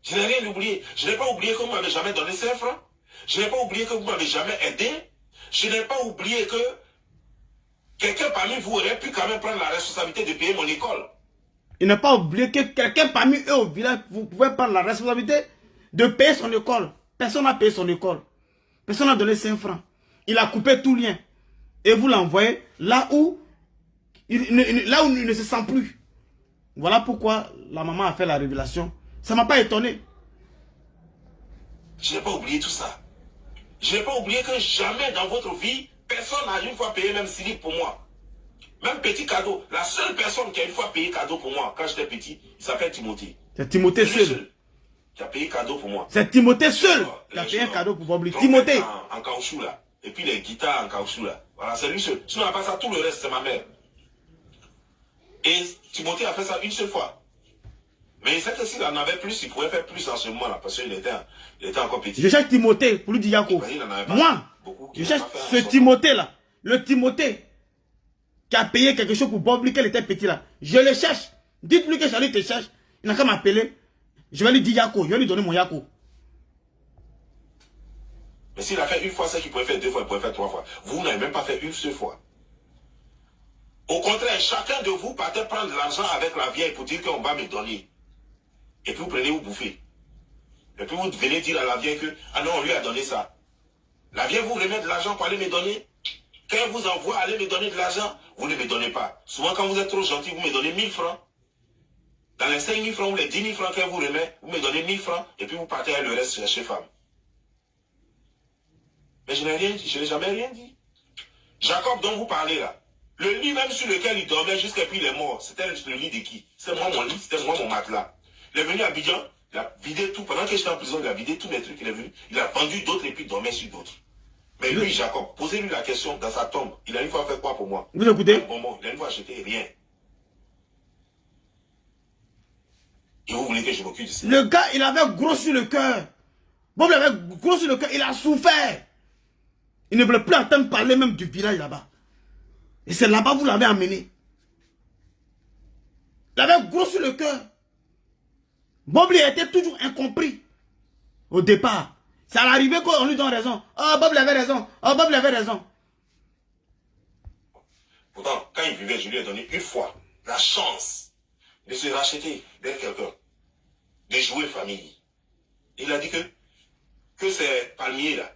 Je n'ai rien oublié. Je n'ai pas oublié que vous m'avez jamais donné 5 francs. Je n'ai pas oublié que vous m'avez jamais aidé. Je n'ai pas oublié que quelqu'un parmi vous aurait pu quand même prendre la responsabilité de payer mon école. Il n'a pas oublié que quelqu'un parmi eux au village, vous pouvez prendre la responsabilité de payer son école. Personne n'a payé son école. Personne n'a donné 5 francs. Il a coupé tout lien. Et vous l'envoyez là où il ne se sent plus. Voilà pourquoi la maman a fait la révélation. Ça ne m'a pas étonné. Je n'ai pas oublié tout ça. Je n'ai pas oublié que jamais dans votre vie, personne n'a une fois payé même slip pour moi. Même petit cadeau. La seule personne qui a une fois payé cadeau pour moi quand j'étais petit, il s'appelle Timothée. C'est Timothée seul qui a payé cadeau pour moi. C'est Timothée seul qui a payé un cadeau pour Bob Lee. Timothée. En caoutchouc là. Et puis les guitares en caoutchouc là. Voilà, c'est lui seul. Sinon, à part ça, tout le reste, c'est ma mère. Et Timothée a fait ça une seule fois. Mais il sait que s'il en avait plus, il pourrait faire plus en ce moment-là, parce qu'il était encore petit. Je cherche Timothée pour lui dire Yako. Moi, je cherche ce Timothée-là. Le Timothée qui a payé quelque chose pour Bob Lee quand il était petit là. Je le cherche. Dites-lui que Charlie te cherche. Il n'a qu'à m'appeler. Je vais lui dire Yako. Je vais lui donner mon Yako. Mais s'il a fait une fois, c'est qu'il pouvait faire 2 fois, il pouvait faire 3 fois. Vous n'avez même pas fait une seule fois. Au contraire, chacun de vous partez prendre l'argent avec la vieille pour dire qu'on va me donner. Et puis vous prenez, vous bouffez. Et puis vous venez dire à la vieille que, ah non, on lui a donné ça. La vieille vous remet de l'argent pour aller me donner. Quand elle vous envoie aller me donner de l'argent, vous ne me donnez pas. Souvent, quand vous êtes trop gentil, vous me donnez 1000 francs. Dans les 5 000 francs ou les 10 000 francs qu'elle vous remet, vous me donnez 1000 francs et puis vous partez avec le reste chercher femme. Mais je n'ai rien dit, je n'ai jamais rien dit. Jacob dont vous parlez là, le lit même sur lequel il dormait jusqu'à puis il est mort, c'était le lit de qui? C'était moi mon lit, c'était moi mon matelas. Il est venu à Abidjan, il a vidé tout. Pendant que j'étais en prison, il a vidé tous mes trucs, il est venu. Il a vendu d'autres et puis il dormait sur d'autres. Mais lui, Jacob, posez-lui la question dans sa tombe. Il a une fois fait quoi pour moi? Vous écoutez? Un bonbon, il a une fois acheté rien. Et vous voulez que je m'occupe de ça? Le gars, il avait gros sur le cœur. Bob avait gros sur le cœur, il a souffert. Il ne voulait plus entendre parler même du village là-bas. Et c'est là-bas que vous l'avez amené. Il avait gros sur le cœur. Bob il était toujours incompris. Au départ. C'est à l'arrivée qu'on lui donne raison. Oh, Bob avait raison. Oh, Bob avait raison. Pourtant, quand il vivait, je lui ai donné une fois la chance de se racheter d'être quelqu'un, de jouer famille. Il a dit que ces palmiers là,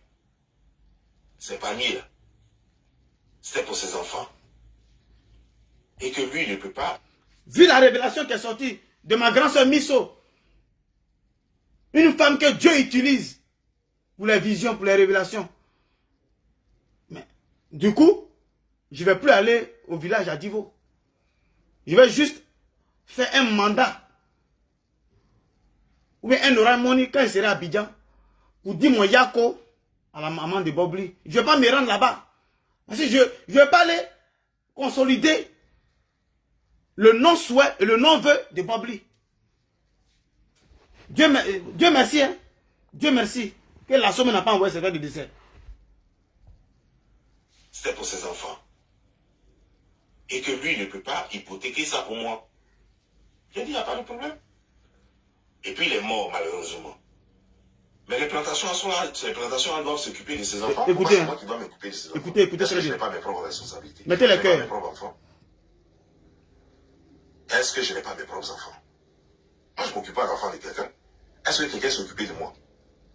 c'était pour ses enfants. Et que lui, il ne peut pas. Vu la révélation qui est sortie de ma grande soeur Misso, une femme que Dieu utilise pour les visions, pour les révélations. Mais, du coup, je ne vais plus aller au village à Divo. Je vais juste faire un mandat. Ou bien un oral money quand je serai à Abidjan. Pour dire mon yako à la maman de Bobli. Je ne vais pas me rendre là-bas. Parce que je ne vais pas aller consolider le non-souhait et le non-vœu de Bobli. Dieu merci, hein. Dieu merci que la somme n'a pas envoyé ce gars de décès. C'était pour ses enfants. Et que lui ne peut pas hypothéquer ça pour moi. J'ai dit, il n'y a pas de problème. Et puis il est mort, malheureusement. Mais les plantations sont là. Les plantations elles doivent s'occuper de ses enfants. Écoutez, c'est moi qui dois m'occuper de ses enfants. Écoutez, Est-ce que je bien. n'ai pas mes propres responsabilités? Mettez les Je n'ai pas cœurs. mes propres enfants. Est-ce que je n'ai pas mes propres enfants? Moi, je ne m'occupe pas d'enfants de quelqu'un. Est-ce que quelqu'un s'est occupé de moi?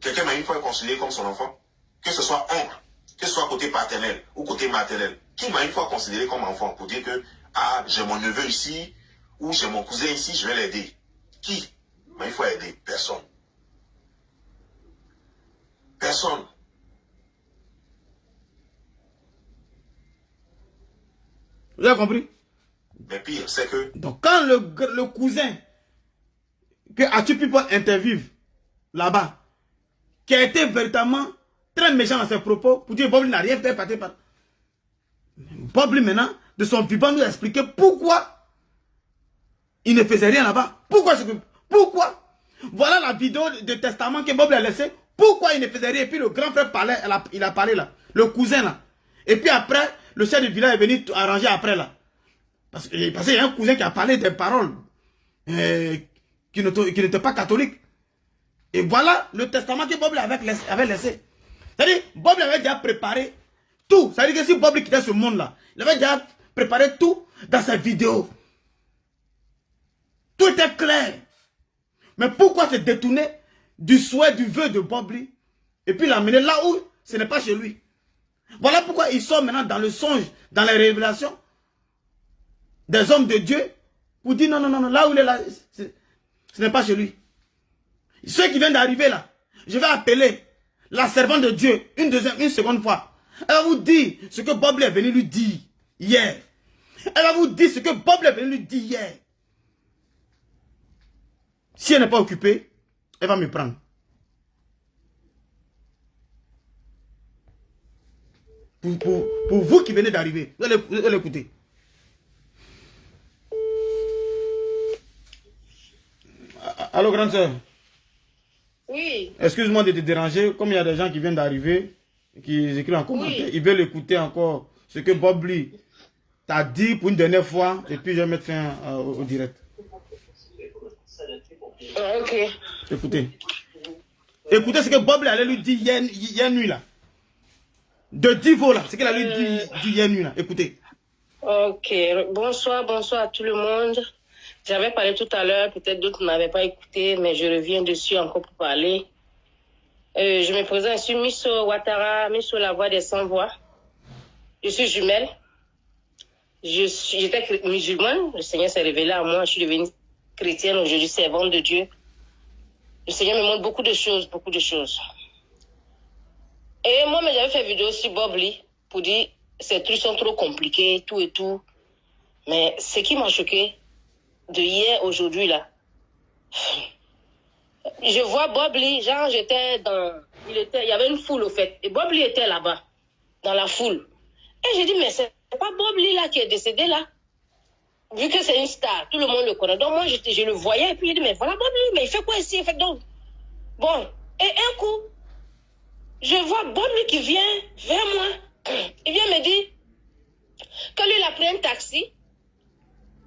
Quelqu'un m'a une fois considéré comme son enfant? Que ce soit oncle, que ce soit côté paternel ou côté maternel. Qui m'a une fois considéré comme enfant pour dire que, ah, j'ai mon neveu ici, ou j'ai mon cousin ici, je vais l'aider? Qui m'a une fois aidé? Personne. Personne. Vous avez compris? Mais pire, c'est que... Donc quand le cousin que Atu People interviewe là-bas, qui a été véritablement très méchant dans ses propos, pour dire Bob n'a rien fait par... Bob maintenant, de son vivant, nous a expliqué pourquoi il ne faisait rien là-bas. Pourquoi? Voilà la vidéo de testament que Bob lui a laissé. Pourquoi il ne faisait rien? Et puis le grand frère parlait, il a parlé là. Le cousin là. Et puis après, le chef du village est venu arranger après là. Parce qu'il y a un cousin qui a parlé des paroles qui n'était pas catholique. Et voilà le testament que Bob avait laissé. C'est-à-dire, Bob avait déjà préparé tout. C'est-à-dire que si Bob quittait ce monde-là, il avait déjà préparé tout dans sa vidéo. Tout était clair. Mais pourquoi se détourner du souhait, du vœu de Bobli et puis l'amener là où ce n'est pas chez lui? Voilà pourquoi ils sont maintenant dans le songe, dans les révélations des hommes de Dieu pour dire non, là où il est là, ce n'est pas chez lui. Ceux qui viennent d'arriver là, je vais appeler la servante de Dieu une seconde fois. Elle va vous dire ce que Bobli est venu lui dire hier. Elle va vous dire ce que Bobli est venu lui dire hier. Si elle n'est pas occupée, elle va me prendre. Pour vous qui venez d'arriver, vous allez l'écouter. Allô, grande soeur. Oui. Excuse-moi de te déranger. Comme il y a des gens qui viennent d'arriver, qui écrivent en commentaire, ils veulent écouter encore ce que Bob Lee t'a dit pour une dernière fois, et puis je vais mettre fin au direct. Ok. Écoutez. Écoutez ce que Bob Lee allait lui dire hier nuit là. De Divo, là. C'est qu'elle a lui dit hier nuit, là. Écoutez. Ok, bonsoir à tout le monde. J'avais parlé tout à l'heure, peut-être d'autres n'avaient pas écouté, mais je reviens dessus encore pour parler. Je me présente, je suis Misso Ouattara, Misso la voix des sans-voix. Je suis jumelle. J'étais musulmane, le Seigneur s'est révélé à moi, je suis devenue chrétienne, aujourd'hui servante de Dieu. Le Seigneur me montre beaucoup de choses, beaucoup de choses. Et moi, j'avais fait vidéo sur Bob Lee pour dire ces trucs sont trop compliqués, tout et tout. Mais ce qui m'a choqué de hier, aujourd'hui, là, je vois Bob Lee, genre j'étais dans... il y avait une foule au fait. Et Bob Lee était là-bas, dans la foule. Et j'ai dit, mais c'est pas Bob Lee là qui est décédé là. Vu que c'est une star, tout le monde le connaît. Donc moi, je le voyais et puis j'ai dit, mais voilà Bob Lee, mais il fait quoi ici? Il fait donc... Bon, et un coup, je vois Bob Lee qui vient vers moi. Il vient me dire que lui, il a pris un taxi.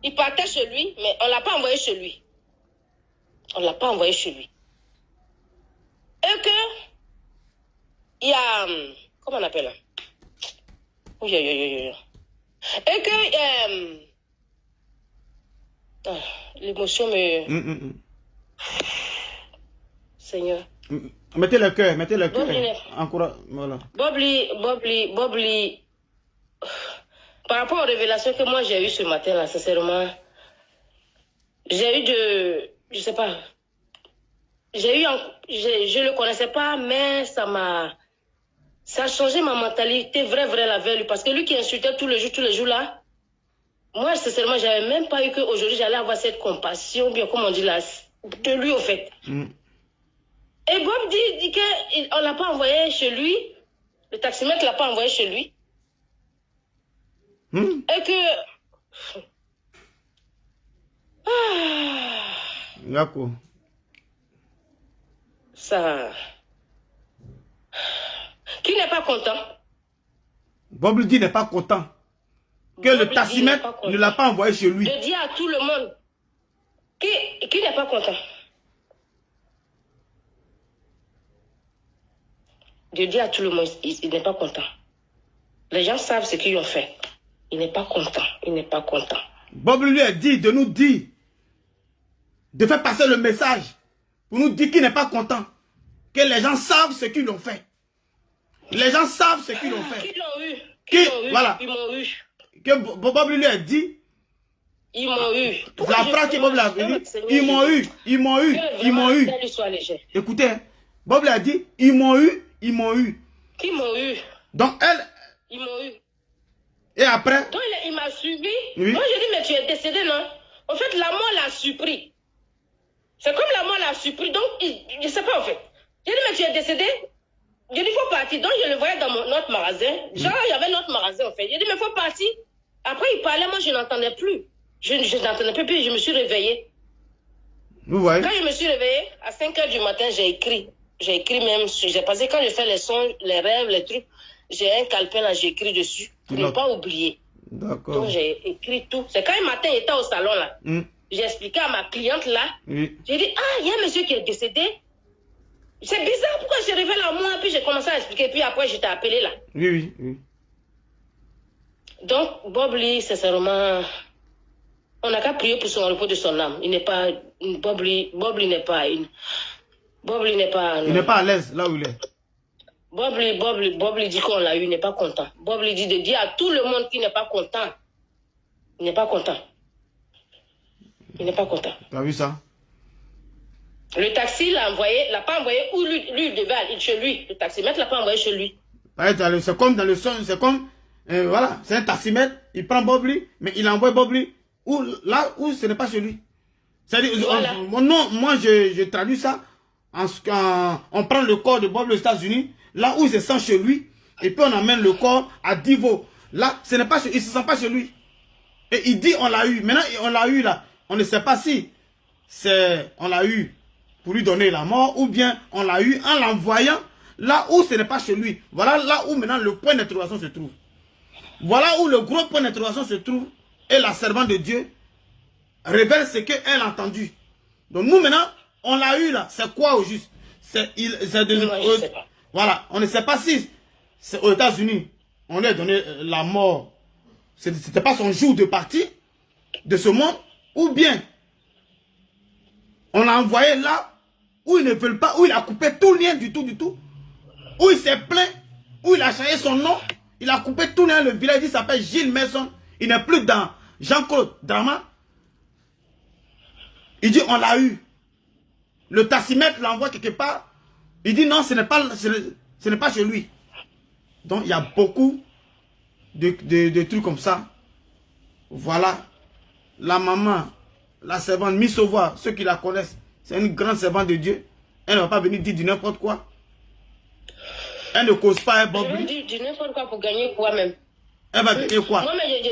Il partait chez lui, mais on ne l'a pas envoyé chez lui. On ne l'a pas envoyé chez lui. Et que, il y a, comment on appelle? Oui. Et que, l'émotion me... Seigneur. Mettez le cœur. Encourage, voilà. Bob Lee, par rapport aux révélations que moi j'ai eues ce matin, là, sincèrement, j'ai eu je sais pas, je le connaissais pas, mais ça a changé ma mentalité, vraie la veille, parce que lui qui insultait tous les jours là, moi, sincèrement, j'avais même pas eu qu'aujourd'hui j'allais avoir cette compassion, bien comme on dit là, de lui au fait. Et Bob dit qu'on l'a pas envoyé chez lui, le taximètre l'a pas envoyé chez lui. Et que... D'accord. Ça... Qui n'est pas content? Bob Lee n'est pas content. Que le taximètre ne l'a pas envoyé chez lui. Je dis à tout le monde, qui n'est pas content? Je dis à tout le monde, il n'est pas content. Les gens savent ce qu'ils ont fait. Il n'est pas content. Bob lui a dit de nous dire, de faire passer le message, pour nous dire qu'il n'est pas content. Que les gens savent ce qu'ils ont fait. Les gens savent ce qu'ils ont fait. Qui l'ont eu. Voilà. Ils m'ont eu. Que Bob lui a dit. Ils m'ont eu. La phrase que Bob l'a dit, ils m'ont eu. Écoutez, Bob l'a dit, ils m'ont eu. Qui m'ont eu? Donc elle... Ils m'ont eu. Et après? Donc il m'a suivi. Oui. Moi j'ai dit, mais tu es décédé, non? En fait, la mort l'a surpris. C'est comme la mort l'a surpris. Donc, je ne sais pas en fait. J'ai dit, mais tu es décédé? J'ai dit, il faut partir. Donc je le voyais dans notre magasin. Genre, il y avait notre magasin en fait. J'ai dit, mais il faut partir. Après, il parlait, moi je n'entendais plus. Je n'entendais plus, puis je me suis réveillée. Vous voyez? Quand je me suis réveillée, à 5 h du matin, j'ai écrit. J'ai écrit même, j'ai passé quand je fais les sons, les rêves, les trucs, j'ai un calepin là, j'ai écrit dessus pour ne pas oublier. D'accord. Donc j'ai écrit tout. C'est quand un matin, il était au salon là. J'ai expliqué à ma cliente là. Oui. J'ai dit, il y a un monsieur qui est décédé. C'est bizarre, pourquoi je révèle à moi, puis j'ai commencé à expliquer, puis après je t'ai appelé là. Oui. Donc Bob Lee, sincèrement, on n'a qu'à prier pour son repos de son âme. Il n'est pas, Bob Lee n'est pas une... Bob Lee n'est pas... Il n'est pas à l'aise là où il est. Bob Lee dit qu'on l'a eu, il n'est pas content. Bob Lee dit de dire à tout le monde qu'il n'est pas content. Il n'est pas content. Il n'est pas content. Tu as vu ça? Le taxi l'a pas envoyé où lui il devait aller chez lui. Le taximètre l'a pas envoyé chez lui. C'est comme dans le son, c'est comme... voilà, c'est un taximètre, il prend Bob Lee, mais il envoie Bob Lee là où ce n'est pas chez lui. C'est-à-dire, voilà. moi je traduis ça. On prend le corps de Bob aux États-Unis, là où il se sent chez lui, et puis on amène le corps à Divo. Là, il ne se sent pas chez lui. Et il dit on l'a eu. Maintenant, on l'a eu là. On ne sait pas si on l'a eu pour lui donner la mort, ou bien on l'a eu en l'envoyant là où ce n'est pas chez lui. Voilà là où maintenant le point d'interrogation se trouve. Voilà où le gros point d'interrogation se trouve. Et la servante de Dieu révèle ce qu'elle a entendu. Donc nous maintenant, on l'a eu là. C'est quoi au juste? Voilà, on ne sait pas si aux États-Unis, on lui a donné la mort. C'était pas son jour de partie de ce monde. Ou bien, on l'a envoyé là où ils ne veulent pas, où il a coupé tout lien du tout. Où il s'est plaint, où il a changé son nom. Il a coupé tout lien. Le village, il s'appelle Gilles Maison. Il n'est plus dans Jean-Claude Drama. Il dit, on l'a eu. Le tassimètre l'envoie quelque part. Il dit, non, ce n'est pas chez lui. Donc, il y a beaucoup de trucs comme ça. Voilà. La maman, la servante, Miss Sauveur, ceux qui la connaissent, c'est une grande servante de Dieu. Elle ne va pas venir dire du n'importe quoi. Elle ne cause pas un Bob. Je vais dire du n'importe quoi pour gagner quoi même. Elle va gagner quoi? Moi, mais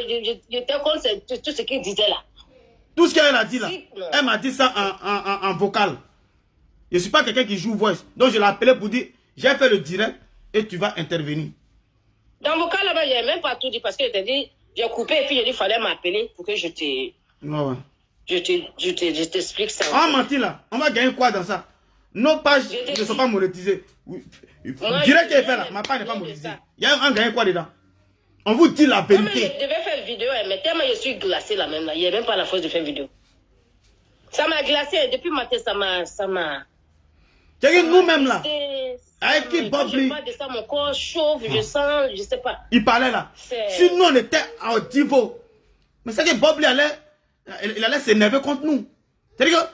j'étais contre tout ce qu'il disait là. Tout ce qu'elle a dit là, Non. elle m'a dit ça en vocal. Je ne suis pas quelqu'un qui joue voice. Donc je l'ai appelé pour dire, j'ai fait le direct et tu vas intervenir. Dans vos cas là-bas, je n'ai même pas tout dit parce que je t'ai dit, j'ai coupé et puis j'ai dit, il fallait m'appeler pour que je t'explique ça. On menti là. On va gagner quoi dans ça? Nos pages ne sont pas monétisées. Direct qu'elle fait là, ma page n'est pas monétisée. Il y a un gagné quoi dedans? On vous dit la vérité. Je devais faire vidéo, mais tellement je suis glacée là même là. Il n'y a même pas la force de faire vidéo. Ça m'a glacé depuis matin, ça m'a. C'est-à-dire nous-mêmes là. Avec qui Quand je Bob parle de ça, mon corps chauffe, je sens, je sais pas. il parlait là. Si nous on était à haut niveau. Mais c'est que Bob il allait s'énerver contre nous. C'est-à-dire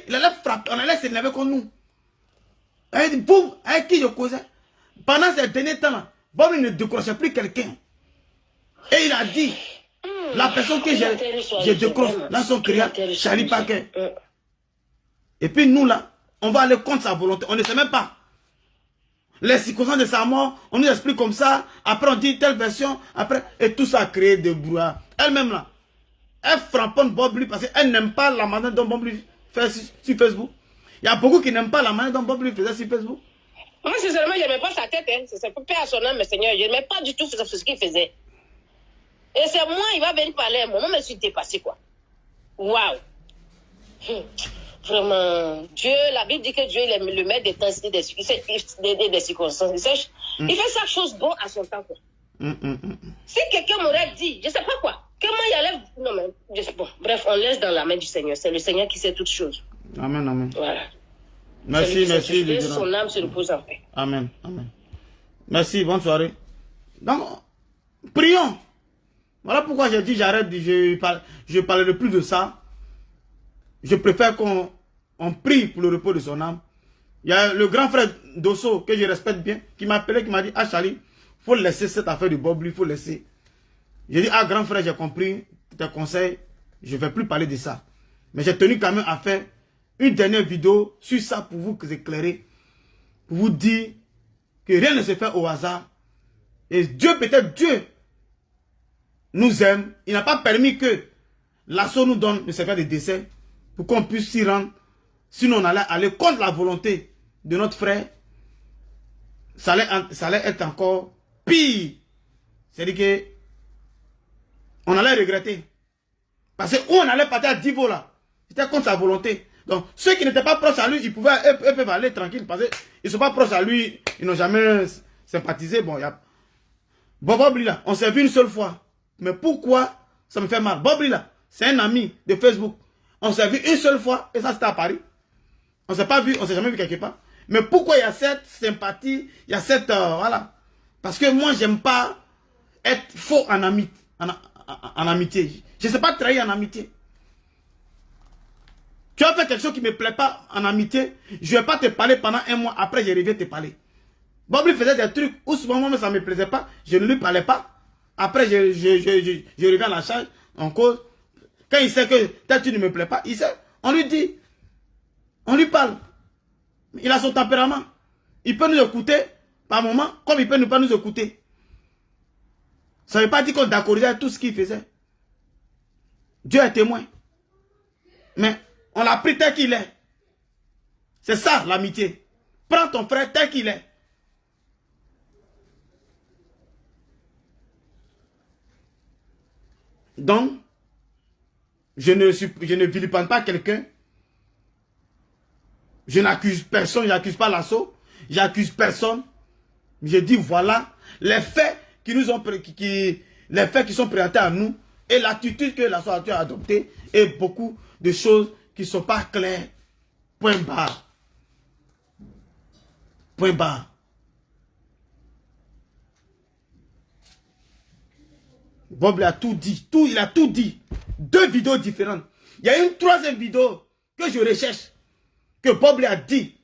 il allait frapper, on allait s'énerver contre nous. Elle dit, boum, avec qui je causais. Pendant ces derniers temps là, Bob il ne décrochait plus quelqu'un. Et il a dit, la personne que j'ai décroché, là son client, Charlie Parker. Et puis nous là, on va aller contre sa volonté. On ne sait même pas. Les circonstances de sa mort, on nous explique comme ça. Après on dit telle version. Après, et tout ça a créé des brouillards. Elle-même là, elle frapponne Bob Lee parce qu'elle n'aime pas la manière dont Bob Lee fait sur Facebook. Il y a beaucoup qui n'aiment pas la manière dont Bob Lee faisait sur Facebook. Moi, sincèrement, je n'aimais pas sa tête. Hein. C'est pour paix à son âme, mais Seigneur. Je n'aimais pas du tout ce qu'il faisait. Et c'est moi, il va venir parler à moi. Moi, je me suis dépassé, quoi. Waouh. Vraiment, Dieu, la Bible dit que Dieu est le maître des temps et des circonstances. Il fait chaque chose bon à son temps, quoi. Si quelqu'un m'aurait dit, je ne sais pas quoi, comment il allait. Non, mais, bon, bref, on laisse dans la main du Seigneur. C'est le Seigneur qui sait toutes choses. Amen, amen. Voilà. Merci. Que son âme se repose en paix. Amen, amen. Merci, bonne soirée. Donc, prions. Voilà pourquoi j'ai dit j'arrête, je parlerai plus de ça. Je préfère qu'on prie pour le repos de son âme. Il y a le grand frère Dosso, que je respecte bien, qui m'a appelé, qui m'a dit, ah Charlie, il faut laisser cette affaire du Bob, il faut laisser. J'ai dit, ah grand frère, j'ai compris tes conseils, je ne vais plus parler de ça. Mais j'ai tenu quand même à faire une dernière vidéo sur ça pour vous éclairer, pour vous dire que rien ne se fait au hasard. Et Dieu, peut-être Dieu, nous aime. Il n'a pas permis que l'assaut nous donne le certificat de décès pour qu'on puisse s'y rendre. Sinon, on allait aller contre la volonté de notre frère. Ça allait être encore pire. C'est-à-dire que on allait regretter. Parce que où on allait partir à Divo là, c'était contre sa volonté. Donc, ceux qui n'étaient pas proches à lui, ils peuvent aller tranquille parce qu'ils ne sont pas proches à lui, ils n'ont jamais sympathisé. Bon, il y a Bob Lee là, on s'est vu une seule fois. Mais pourquoi ça me fait mal? Bob Lee là, c'est un ami de Facebook. On s'est vu une seule fois et ça c'était à Paris. On ne s'est pas vu, on ne s'est jamais vu quelque part. Mais pourquoi il y a cette sympathie, il y a cette... voilà. Parce que moi, j'aime pas être faux en amitié. Je ne sais pas trahir en amitié. Tu as fait quelque chose qui ne me plaît pas en amitié, je ne vais pas te parler pendant un mois, après je reviens te parler. Bob lui faisait des trucs où souvent moi ça ne me plaisait pas, je ne lui parlais pas. Après je reviens à la charge, en cause. Quand il sait que peut-être tu ne me plais pas, il sait, on lui dit, on lui parle. Il a son tempérament. Il peut nous écouter par moment, comme il peut ne pas nous écouter. Ça ne veut pas dire qu'on d'accordait tout ce qu'il faisait. Dieu est témoin. Mais on l'a pris tel qu'il est. C'est ça l'amitié. Prends ton frère tel qu'il est. Donc, je ne vilipende pas quelqu'un. Je n'accuse personne, je n'accuse pas l'assaut. J'accuse personne. J'ai dit, voilà les faits qui nous ont les faits qui sont présentés à nous et l'attitude que la société a adoptée et beaucoup de choses qui ne sont pas claires. Point barre. Point barre. Bob a tout dit. Il a tout dit. 2 vidéos différentes. Il y a une 3e vidéo que je recherche. Que Bob a dit.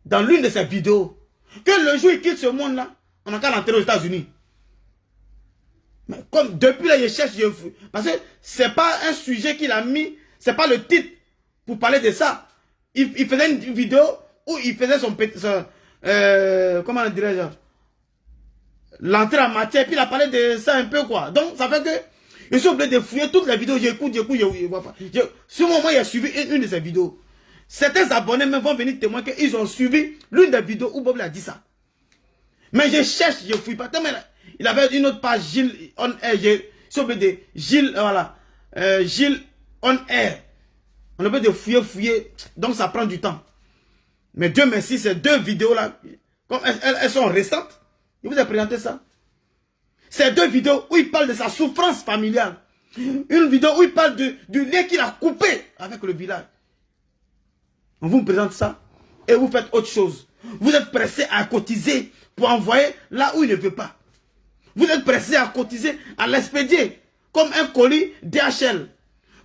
Dans l'une de ses vidéos. Que le jour où il quitte ce monde-là, on n'a qu'à l'enterrer aux États-Unis. Mais comme depuis là, je cherche. Parce que c'est pas un sujet qu'il a mis. C'est pas le titre pour parler de ça. Il faisait une vidéo où il faisait son comment dirais-je, l'entrée en matière, puis il a parlé de ça un peu quoi. Donc ça fait que je suis obligé de fouiller toutes les vidéos, j'écoute, je vois pas. Ce moment, il a suivi une de ces vidéos. Certains abonnés même vont venir témoigner qu'ils ont suivi l'une des vidéos où Bob a dit ça. Mais je cherche, je fouille pas. Il avait une autre page, Gilles on air, je suis obligé de Gilles, voilà, Gilles on air. On est obligé de fouiller, donc ça prend du temps. Mais Dieu merci, ces 2 vidéos-là, comme elles sont récentes, je vous ai présenté ça. Ces 2 vidéos où il parle de sa souffrance familiale. Une vidéo où il parle du lien qu'il a coupé avec le village. On vous présente ça et vous faites autre chose. Vous êtes pressé à cotiser pour envoyer là où il ne veut pas. Vous êtes pressé à cotiser, à l'expédier comme un colis DHL,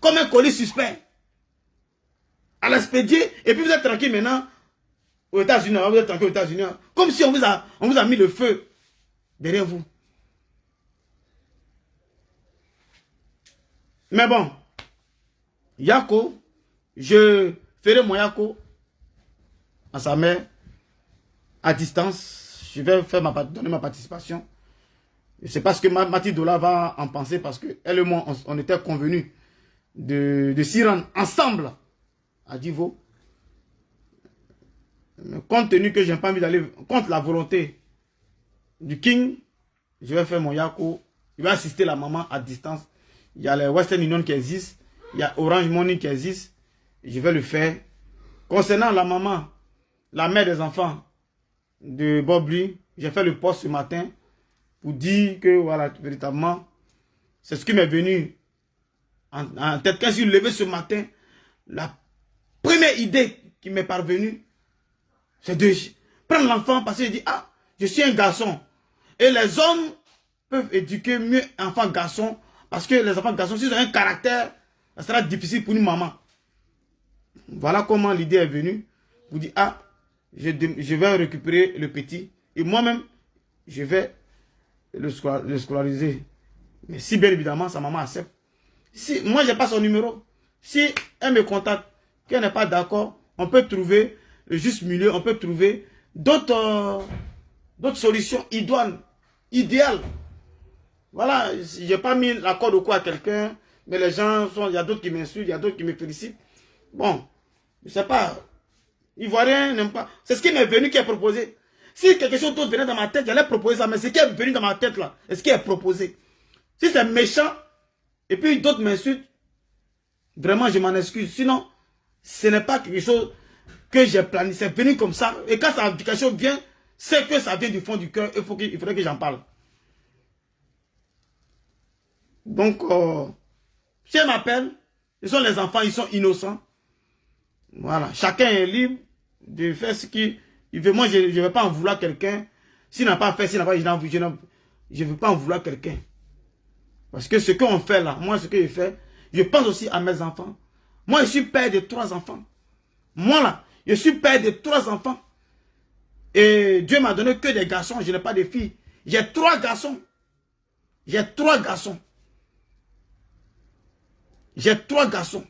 comme un colis suspect. À l'expédier et puis vous êtes tranquille maintenant aux États-Unis. Vous êtes tranquille aux États-Unis. Comme si on vous a mis le feu derrière vous. Mais bon, Yako, je ferai mon Yako à sa mère à distance. Je vais faire donner ma participation. Je ne sais pas ce que Mathilde Dola va en penser parce qu'elle et moi, on était convenus de s'y rendre ensemble à Divo. Mais compte tenu que je n'ai pas envie d'aller contre la volonté du King, je vais faire mon Yako. Je vais assister la maman à distance. Il y a les Western Union qui existent. Il y a Orange Money qui existe. Je vais le faire. Concernant la maman, la mère des enfants de Bob Lee, j'ai fait le post ce matin pour dire que, voilà, véritablement, c'est ce qui m'est venu en tête. Quand je suis levé ce matin, la première idée qui m'est parvenue, c'est de prendre l'enfant parce que je dis, ah, je suis un garçon. Et les hommes peuvent éduquer mieux enfants garçons parce que les enfants garçons, s'ils ont un caractère, ça sera difficile pour une maman. Voilà comment l'idée est venue. Vous dites, ah, je vais récupérer le petit. Et moi-même, je vais le scolariser. Mais si bien évidemment, sa maman accepte. Si, moi, je n'ai pas son numéro. Si elle me contacte, qu'elle n'est pas d'accord, on peut trouver le juste milieu, on peut trouver d'autres solutions idoines, idéales. Voilà, je n'ai pas mis la corde au cou à quelqu'un, mais les gens sont, il y a d'autres qui m'insultent, il y a d'autres qui me félicitent. Bon, je ne sais pas. Ivoirien n'aime pas. C'est ce qui m'est venu qui est proposé. Si quelque chose d'autre venait dans ma tête, j'allais proposer ça. Mais ce qui est venu dans ma tête là, est ce qui est proposé. Si c'est méchant, et puis d'autres m'insultent, vraiment je m'en excuse. Sinon, ce n'est pas quelque chose que j'ai planifié. C'est venu comme ça. Et quand quelque chose vient, c'est que ça vient du fond du cœur. Il faudrait que j'en parle. Donc, si elle m'appelle, ce sont les enfants, ils sont innocents. Voilà, chacun est libre de faire ce qu'il veut. Moi, je ne vais pas en vouloir quelqu'un. S'il n'a pas fait, je ne veux pas en vouloir quelqu'un. Parce que ce qu'on fait là, moi, ce que je fais, je pense aussi à mes enfants. Moi, je suis père de 3 enfants. Moi là, je suis père de 3 enfants. Et Dieu m'a donné que des garçons, je n'ai pas de filles. J'ai 3 garçons. J'ai 3 garçons. J'ai 3 garçons.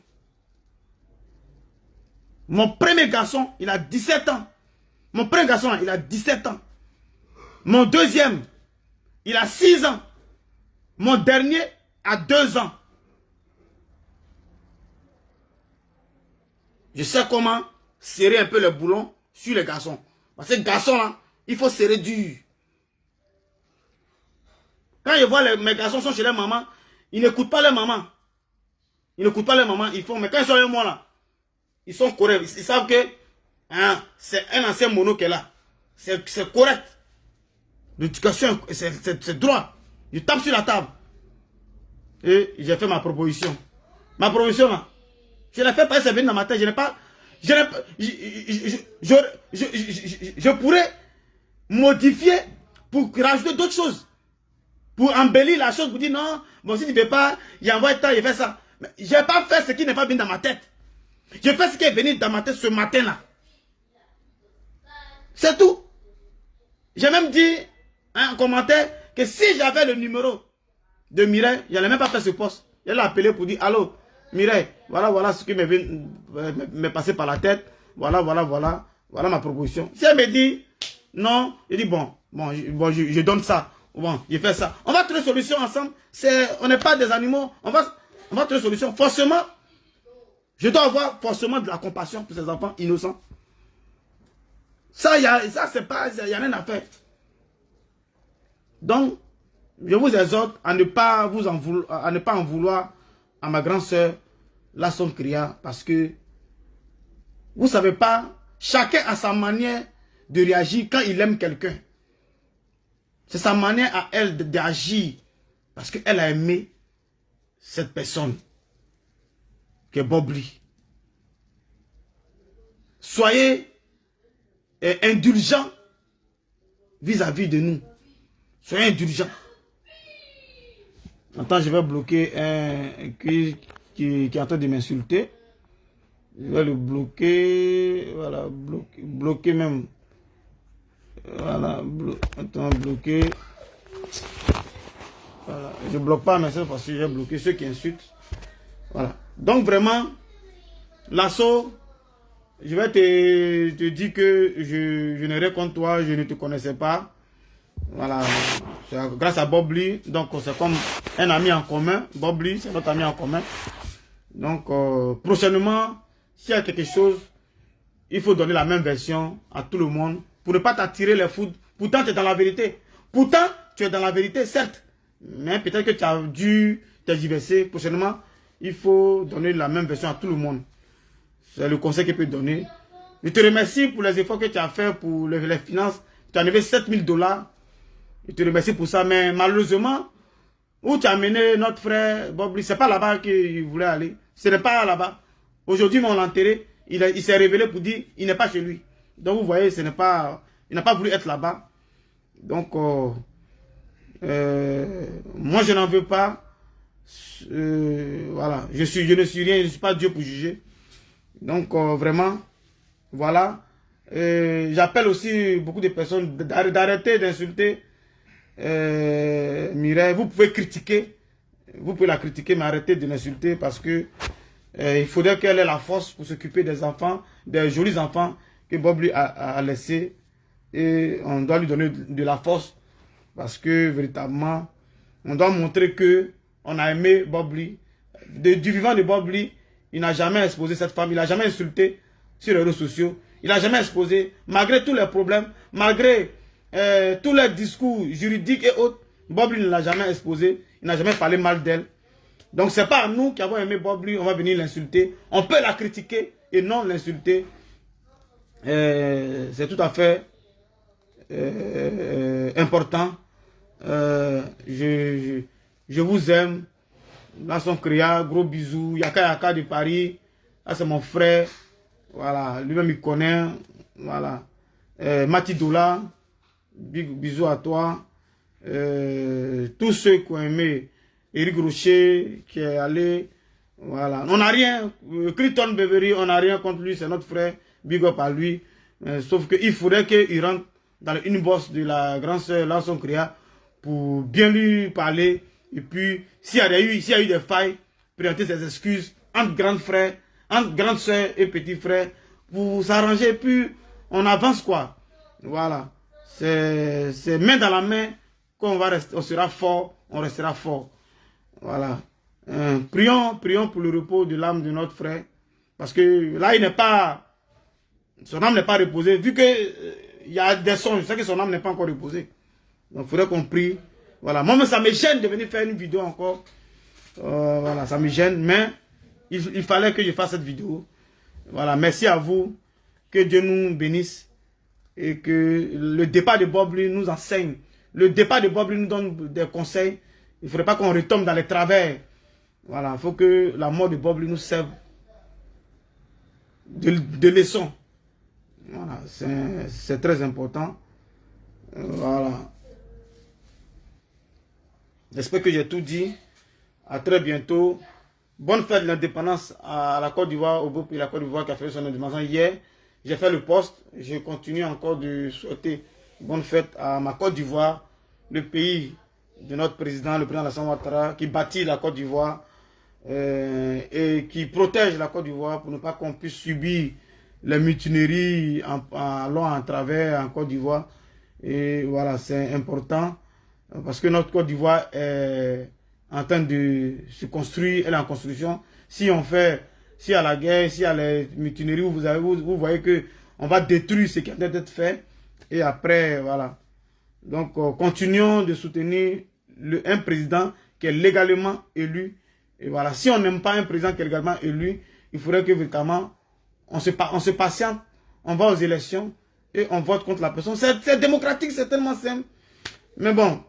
Mon premier garçon, il a 17 ans. Mon premier garçon, il a 17 ans. Mon deuxième, il a 6 ans. Mon dernier a 2 ans. Je sais comment serrer un peu le boulon sur les garçons. Parce que les garçons, là, il faut serrer dur. Quand je vois mes garçons sont chez leur maman, ils n'écoutent pas leur maman. Ils n'écoutent pas leur maman, ils font. Mais quand ils sont avec moi, là, ils sont corrects. Ils savent que hein, c'est un ancien mono qui est là. C'est correct. L'éducation, c'est droit. Je tape sur la table. Et j'ai fait ma proposition. Ma proposition, là, je l'ai fait parce que c'est venu dans ma tête. Je n'ai pas... Je pourrais modifier pour rajouter d'autres choses. Pour embellir la chose, pour dire non, bon, si tu ne veux pas, il envoie tant, il fait ça. Mais je n'ai pas fait ce qui n'est pas venu dans ma tête. J'ai fait ce qui est venu dans ma tête ce matin-là. C'est tout. J'ai même dit en commentaire que si j'avais le numéro de Mireille, je n'allais même pas faire ce poste. Je l'ai appelé pour dire allô, Mireille, voilà ce qui m'est passé par la tête. Voilà ma proposition. Si elle me dit non, je dis bon, je donne ça. Bon, je fais ça. On va trouver une solution ensemble. On n'est pas des animaux. On va trouver une solution. Forcément, je dois avoir forcément de la compassion pour ces enfants innocents. Ça, c'est pas, il n'y a rien à faire. Donc, je vous exhorte à ne pas en vouloir à ma grande sœur, Lasson Kriya, parce que vous ne savez pas, chacun a sa manière de réagir quand il aime quelqu'un. C'est sa manière à elle d'agir, parce qu'elle a aimé cette personne, qui est Bob Lee. Soyez indulgents vis-à-vis de nous. Soyez indulgents. Attends, je vais bloquer un qui est en train de m'insulter. Je vais le bloquer. Voilà, bloquer même. Voilà, attends, bloquer. Voilà, je bloque pas, mais cette fois-ci, j'ai bloqué ceux qui insultent. Voilà. Donc vraiment, Lasso, je vais te dire que je n'ai rien contre toi, je ne te connaissais pas. Voilà, grâce à Bob Lee, donc c'est comme un ami en commun. Bob Lee, c'est notre ami en commun. Donc, prochainement, s'il y a quelque chose, il faut donner la même version à tout le monde pour ne pas t'attirer les foudres. Pourtant, tu es dans la vérité. Pourtant, tu es dans la vérité, certes. Mais peut-être que tu as dû tergiverser. Prochainement, il faut donner la même version à tout le monde. C'est le conseil que je peux donner. Je te remercie pour les efforts que tu as fait pour les finances. Tu as enlevé 7 000 $. Je te remercie pour ça. Mais malheureusement, où tu as amené notre frère Bob Lee, ce n'est pas là-bas qu'il voulait aller. Ce n'est pas là-bas. Aujourd'hui, on l'a enterré. Il s'est révélé pour dire qu'il n'est pas chez lui. Donc vous voyez, il n'a pas voulu être là-bas. Donc, moi je n'en veux pas. Voilà, je ne suis rien, je ne suis pas Dieu pour juger. Donc vraiment, voilà. J'appelle aussi beaucoup de personnes d'arrêter d'insulter Mireille. Vous pouvez critiquer, vous pouvez la critiquer, mais arrêtez de l'insulter parce que il faudrait qu'elle ait la force pour s'occuper des enfants, des jolis enfants que Bob Lee a laissés. Et on doit lui donner de la force parce que véritablement, on doit montrer que on a aimé Bob Lee. Du vivant de Bob Lee, il n'a jamais exposé cette femme, il n'a jamais insulté sur les réseaux sociaux, il n'a jamais exposé, malgré tous les problèmes, malgré tous les discours juridiques et autres, Bob Lee ne l'a jamais exposé, il n'a jamais parlé mal d'elle. Donc c'est pas nous qui avons aimé Bob Lee, on va venir l'insulter. On peut la critiquer et non l'insulter. C'est tout à fait important. Je vous aime. Lasson Kriya, gros bisous. Yaka Yaka de Paris. Là c'est mon frère. Voilà, lui-même il connaît. Voilà. Matidoula, bisous à toi. Tous ceux qui ont aimé Eric Rocher qui est allé. Voilà. On n'a rien. Clinton Beverly, on n'a rien contre lui. C'est notre frère. Big up à lui. Sauf qu'il faudrait qu'il rentre dans le inbox de la grande sœur Lasson Kriya pour bien lui parler. Et puis, s'il y a eu des failles, présenter ses excuses entre grands frères, entre grandes sœurs et petits frères pour s'arranger. Et puis, on avance quoi. Voilà. C'est main dans la main qu'on va rester, on sera fort, on restera fort. Voilà. Prions pour le repos de l'âme de notre frère. Parce que là, son âme n'est pas reposée. Vu qu'il y a des songes, je sais que son âme n'est pas encore reposée. Donc, il faudrait qu'on prie. Voilà. Moi, ça me gêne de venir faire une vidéo encore. Voilà, ça me gêne. Mais il fallait que je fasse cette vidéo. Voilà. Merci à vous. Que Dieu nous bénisse. Et que le départ de Bob Lee nous enseigne le départ de Bob nous donne des conseils. Il ne faudrait pas qu'on retombe dans les travers. Voilà, il faut que la mort de Bob nous serve de leçon. Voilà, c'est très important. Voilà. J'espère que j'ai tout dit. À très bientôt. Bonne fête de l'indépendance à la Côte d'Ivoire, au beau pays de la Côte d'Ivoire qui a fait son indépendance hier. J'ai fait le poste. Je continue encore de souhaiter bonne fête à ma Côte d'Ivoire, le pays de notre président, le président Alassane Ouattara, qui bâtit la Côte d'Ivoire et qui protège la Côte d'Ivoire pour ne pas qu'on puisse subir les mutineries en long en travers en Côte d'Ivoire. Et voilà, c'est important parce que notre Côte d'Ivoire est en train de se construire, elle est en construction. Si on fait, s'il y a la guerre, s'il y a les mutineries, vous voyez que on va détruire ce qui a d'être fait. Et après, voilà. Donc, continuons de soutenir un président qui est légalement élu. Et voilà, si on n'aime pas un président qui est légalement élu, il faudrait que véritablement, on se patiente, on va aux élections et on vote contre la personne. C'est démocratique, c'est tellement simple. Mais bon,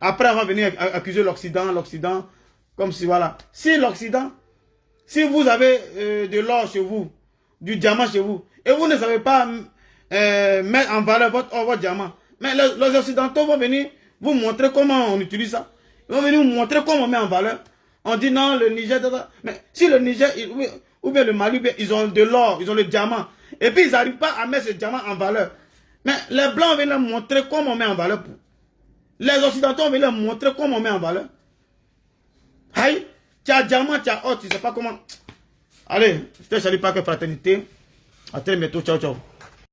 après on va venir accuser l'Occident, comme si voilà. Si l'Occident, si vous avez de l'or chez vous, du diamant chez vous, et vous ne savez pas mettre en valeur votre diamant, mais les Occidentaux vont venir vous montrer comment on utilise ça. Ils vont venir vous montrer comment on met en valeur. On dit non, le Niger, mais si le Niger, ou bien le Mali, ils ont de l'or, ils ont le diamant, et puis ils n'arrivent pas à mettre ce diamant en valeur. Mais les Blancs viennent leur montrer comment on met en valeur. Les Occidentaux viennent leur montrer comment on met en valeur. Aïe, tu as diamant, tu as or, tu ne sais pas comment. Allez, je te salue pas que fraternité. À très bientôt, ciao, ciao.